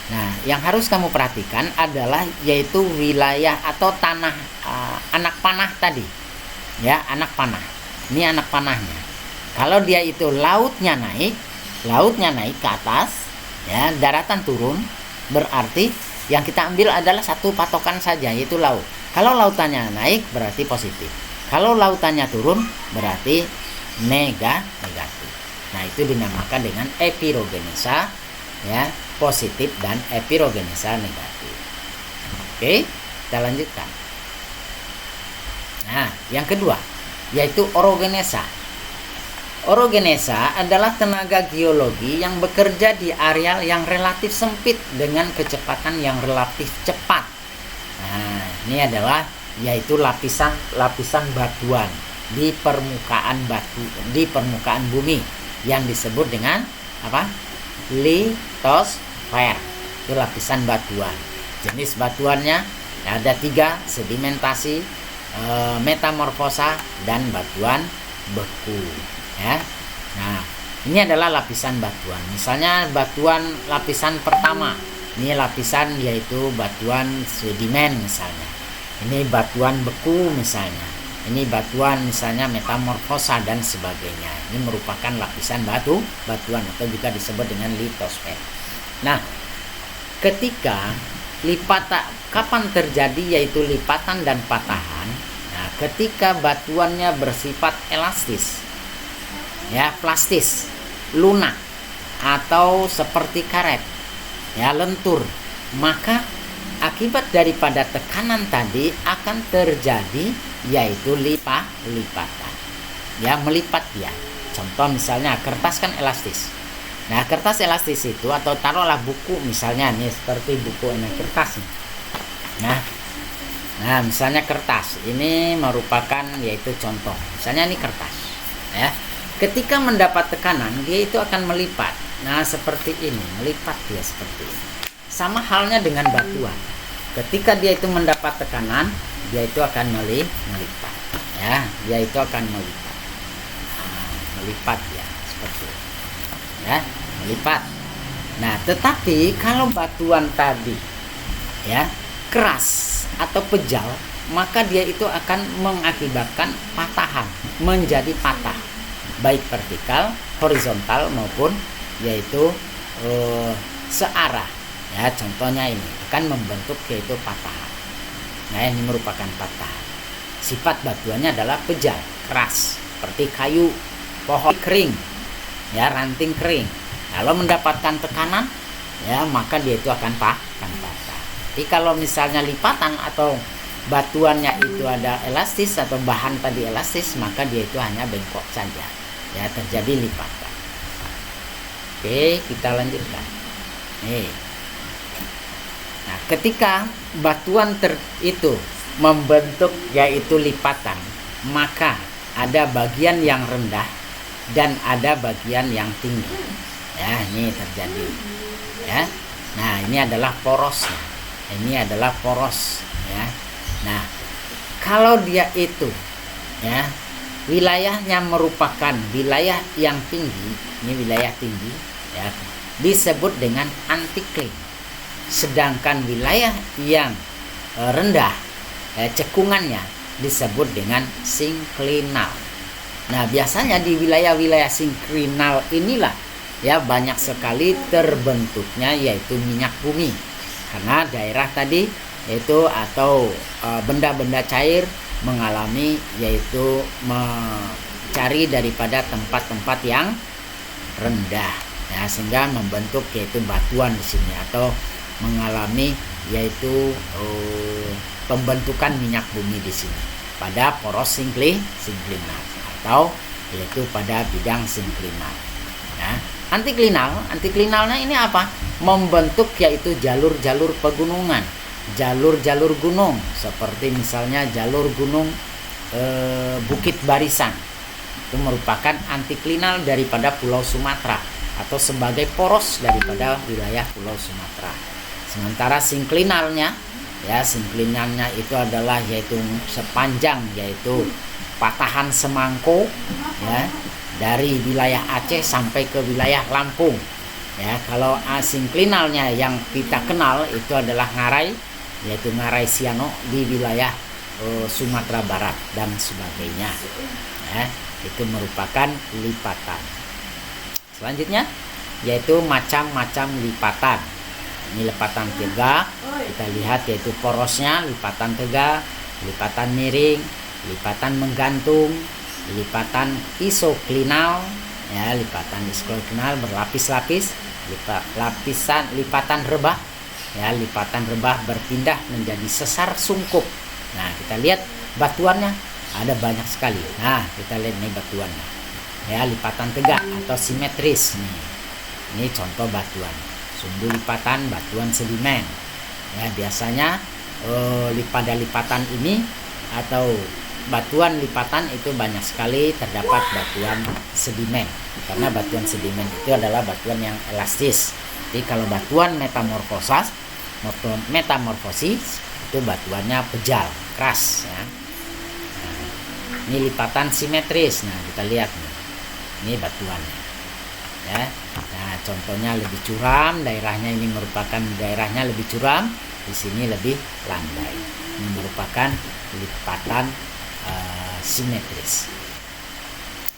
Nah, yang harus kamu perhatikan adalah yaitu wilayah atau tanah anak panah tadi. Ya, anak panah. Ini anak panahnya. Kalau dia itu lautnya naik ke atas, ya, daratan turun, berarti yang kita ambil adalah satu patokan saja, yaitu laut. Kalau lautannya naik berarti positif. Kalau lautannya turun berarti negatif. Nah, itu dinamakan dengan epirogenesa ya, positif dan epirogenesa negatif. Oke, kita lanjutkan. Nah, yang kedua yaitu orogenesa. Orogenesa adalah tenaga geologi yang bekerja di areal yang relatif sempit dengan kecepatan yang relatif cepat. Nah, ini adalah yaitu lapisan batuan di permukaan bumi yang disebut dengan apa? Litosfer. Itu lapisan batuan. Jenis batuannya ada 3, sedimentasi, metamorfosa, dan batuan beku. Ya. Nah, ini adalah lapisan batuan. Misalnya batuan lapisan pertama, ini lapisan yaitu batuan sedimen misalnya. Ini batuan beku misalnya. Ini batuan misalnya metamorfosa dan sebagainya. Ini merupakan lapisan batuan atau juga disebut dengan litosfer. Nah, ketika kapan terjadi yaitu lipatan dan patahan? Nah, ketika batuannya bersifat elastis. Ya, plastis, lunak, atau seperti karet, ya, lentur, maka akibat daripada tekanan tadi akan terjadi yaitu lipatan, ya, melipat dia. Contoh misalnya kertas kan elastis. Nah, kertas elastis itu, atau taruhlah buku misalnya, nih seperti buku ini kertas nih. Nah, misalnya kertas ini merupakan yaitu contoh. Misalnya ini kertas, ya. Ketika mendapat tekanan, dia itu akan melipat. Nah, seperti ini, melipat dia seperti ini. Sama halnya dengan batuan. Ketika dia itu mendapat tekanan, dia itu akan melipat. Ya, dia itu akan melipat. Nah, melipat ya, seperti ini. Ya, melipat. Nah, tetapi kalau batuan tadi ya keras atau pejal, maka dia itu akan mengakibatkan patahan, menjadi patah. Baik vertikal, horizontal maupun yaitu searah. Ya, contohnya ini akan membentuk yaitu patahan. Nah, ini merupakan patahan. Sifat batuannya adalah pejal, keras, seperti kayu, pohon kering, ya, ranting kering. Kalau mendapatkan tekanan, ya, maka dia itu akan patah. Jadi kalau misalnya lipatan atau batuannya itu ada elastis atau bahan tadi elastis, maka dia itu hanya bengkok saja. Ya, terjadi lipatan. Oke, kita lanjutkan. Nih. Nah, ketika batuan itu membentuk yaitu lipatan, maka ada bagian yang rendah dan ada bagian yang tinggi. Ya, ini terjadi. Ya. Nah, ini adalah porosnya. Ini adalah poros, ya. Nah, kalau dia itu ya wilayahnya merupakan wilayah yang tinggi, ini wilayah tinggi ya, disebut dengan antikline. Sedangkan wilayah yang rendah cekungannya disebut dengan sinklinal. Nah, biasanya di wilayah-wilayah sinklinal inilah ya banyak sekali terbentuknya yaitu minyak bumi. Karena daerah tadi yaitu atau benda-benda cair mengalami yaitu mencari daripada tempat-tempat yang rendah ya, sehingga membentuk yaitu batuan di sini atau mengalami yaitu pembentukan minyak bumi di sini pada poros sinklinal atau yaitu pada bidang sinklinal. Nah, antiklinalnya ini apa? Membentuk yaitu jalur-jalur pegunungan, jalur-jalur gunung seperti misalnya jalur gunung Bukit Barisan. Itu merupakan antiklinal daripada Pulau Sumatera atau sebagai poros daripada wilayah Pulau Sumatera. Sementara sinklinalnya itu adalah yaitu sepanjang yaitu Patahan Semangko ya, dari wilayah Aceh sampai ke wilayah Lampung. Ya, kalau asinklinalnya yang kita kenal itu adalah Ngarai, yaitu Ngarai Siano di wilayah Sumatera Barat dan sebagainya. Ya, itu merupakan lipatan. Selanjutnya yaitu macam-macam lipatan. Ini lipatan tegak, kita lihat yaitu porosnya, lipatan tegak, lipatan miring, lipatan menggantung, lipatan isoklinal, ya, lipatan isoklinal berlapis-lapis, lipatan rebah, ya, lipatan rebah berpindah menjadi sesar sungkup. Nah, kita lihat batuannya ada banyak sekali. Nah, kita lihat nih batuannya, ya, lipatan tegak atau simetris nih. Ini contoh batuan. Sumbu lipatan batuan sedimen. Ya, biasanya pada lipatan ini atau batuan lipatan itu banyak sekali terdapat batuan sedimen, karena batuan sedimen itu adalah batuan yang elastis. Jadi kalau batuan metamorfosis itu batuannya pejal, keras ya. Nah, ini lipatan simetris. Nah, kita lihat nih. Ini batuannya. Ya. Nah, contohnya lebih curam, daerahnya ini merupakan daerahnya lebih curam, di sini lebih landai. Ini merupakan lipatan simetris.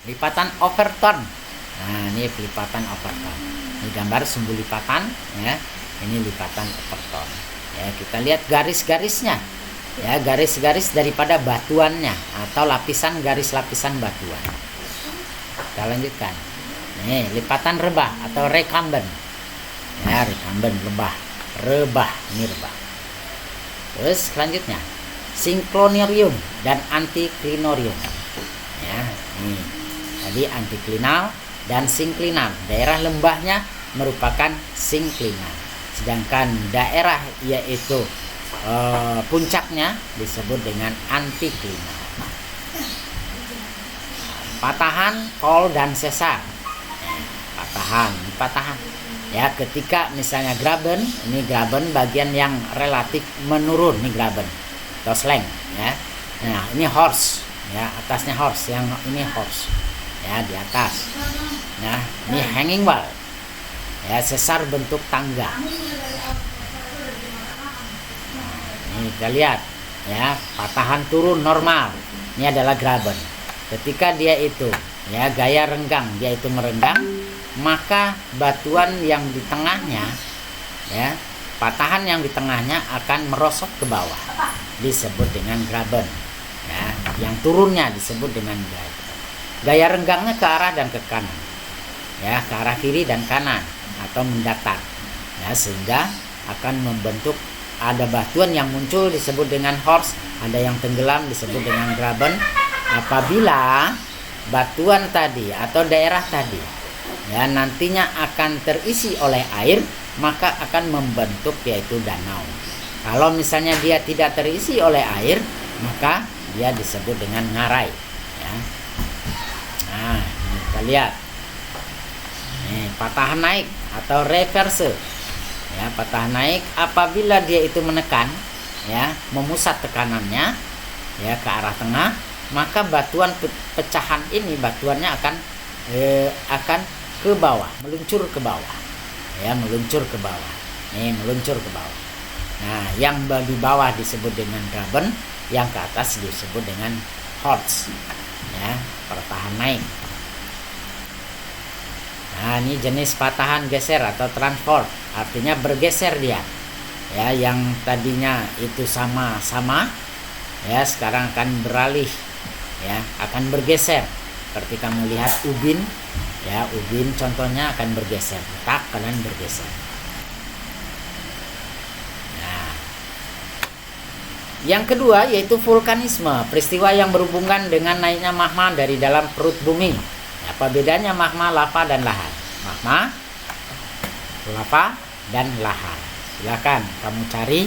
Lipatan overturn. Nah, ini lipatan overturn. Ini gambar sumbu lipatan ya. Ini lipatan overturn. Ya, kita lihat garis-garisnya. Ya, garis-garis daripada batuannya atau lapisan garis-lapisan batuan. Kita lanjutkan. Nih, lipatan rebah atau recumbent. Ya, recumbent rebah, ini rebah. Terus selanjutnya sinklinorium dan antiklinorium. Ya, ini tadi antiklinal dan sinklinal. Daerah lembahnya merupakan sinklinal, sedangkan daerah yaitu puncaknya disebut dengan antiklinal. Patahan, kol dan sesar. Patahan. Ya, ketika misalnya graben, ini graben bagian yang relatif menurun, ini graben atau sleng ya. Nah, ini horse ya, atasnya horse, yang ini horse ya di atas. Nah, ini hanging wall ya, sesar bentuk tangga. Nah, ini kita lihat ya, patahan turun normal, ini adalah graben. Ketika dia itu ya gaya renggang, dia itu merenggang, maka batuan yang di tengahnya ya, patahan yang di tengahnya akan merosot ke bawah, disebut dengan graben ya. Yang turunnya disebut dengan graben. Gaya renggangnya ke arah dan ke kanan ya, ke arah kiri dan kanan atau mendatar ya, sehingga akan membentuk ada batuan yang muncul disebut dengan horse, ada yang tenggelam disebut dengan graben. Apabila batuan tadi atau daerah tadi ya nantinya akan terisi oleh air, maka akan membentuk yaitu danau. Kalau misalnya dia tidak terisi oleh air, maka dia disebut dengan ngarai ya. Nah, ini kita lihat nih, patahan naik atau reverse ya. Patahan naik apabila dia itu menekan ya, memusat tekanannya ya ke arah tengah, maka batuan pecahan ini batuannya akan ke bawah, meluncur ke bawah ya, meluncur ke bawah. Nih, meluncur ke bawah. Nah, yang di bawah disebut dengan Graben, yang ke atas disebut dengan Horst, ya, pertahan naik. Nah, ini jenis patahan geser atau transport, artinya bergeser dia. Ya, yang tadinya itu sama-sama, ya, sekarang akan beralih, ya, akan bergeser. Seperti kamu lihat ubin, ya, ubin contohnya akan bergeser, tak kanan bergeser. Nah, yang kedua yaitu vulkanisme, peristiwa yang berhubungan dengan naiknya magma dari dalam perut bumi. Apa bedanya magma, lava, dan lahar? Magma, lava, dan lahar. Silakan kamu cari,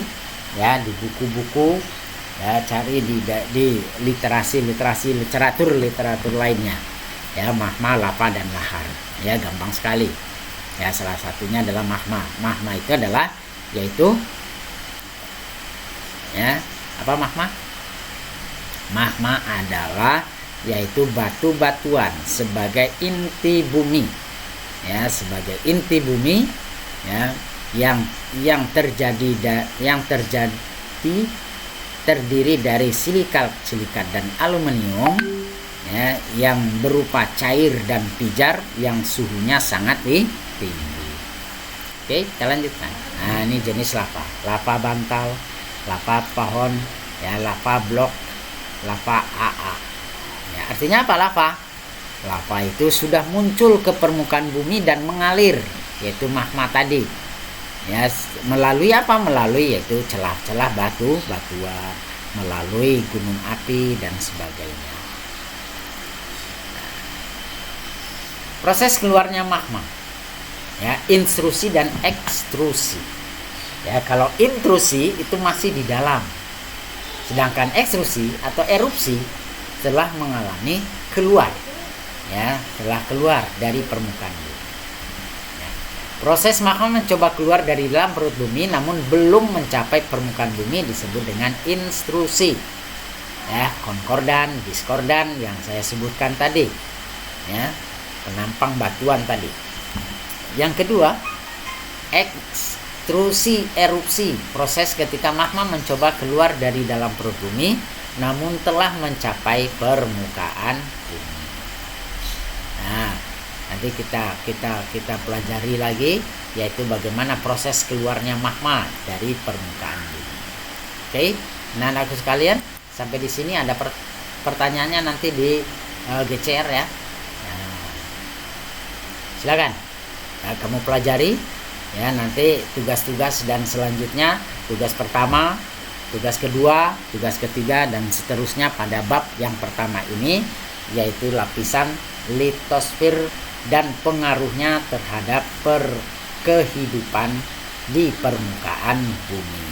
ya, di buku-buku, ya, cari di literatur lainnya, ya, magma, lava, dan lahar, ya, gampang sekali, ya. Salah satunya adalah magma. Magma itu adalah yaitu, ya, apa magma? Magma adalah yaitu batu-batuan sebagai inti bumi, ya, sebagai inti bumi, ya, yang terdiri dari silikat dan aluminium, ya, yang berupa cair dan pijar yang suhunya sangat tinggi. Oke, kita lanjutkan. Nah, ini jenis lava. Lava bantal, lava pohon, ya, lava blok, lava AA. Ya, artinya apa lava? Lava itu sudah muncul ke permukaan bumi dan mengalir, yaitu magma tadi. Ya, melalui apa? Melalui yaitu celah-celah batu-batuan, melalui gunung api dan sebagainya. Proses keluarnya magma, ya, intrusi dan ekstrusi. Ya, kalau intrusi itu masih di dalam, sedangkan ekstrusi atau erupsi telah mengalami keluar, ya, telah keluar dari permukaan bumi. Ya. Proses magma mencoba keluar dari dalam perut bumi namun belum mencapai permukaan bumi disebut dengan intrusi, ya, konkordan, diskordan yang saya sebutkan tadi, ya, penampang batuan tadi. Yang kedua, ekstrusi erupsi, proses ketika magma mencoba keluar dari dalam perut bumi namun telah mencapai permukaan bumi. Nah, nanti kita pelajari lagi, yaitu bagaimana proses keluarnya magma dari permukaan bumi. Oke, nah, anakku sekalian, sampai di sini ada pertanyaannya nanti di GCR, ya. Nah, silakan, nah, kamu pelajari, ya, nanti tugas-tugas dan selanjutnya, tugas pertama, tugas kedua, tugas ketiga, dan seterusnya pada bab yang pertama ini, yaitu lapisan litosfer dan pengaruhnya terhadap kehidupan di permukaan bumi.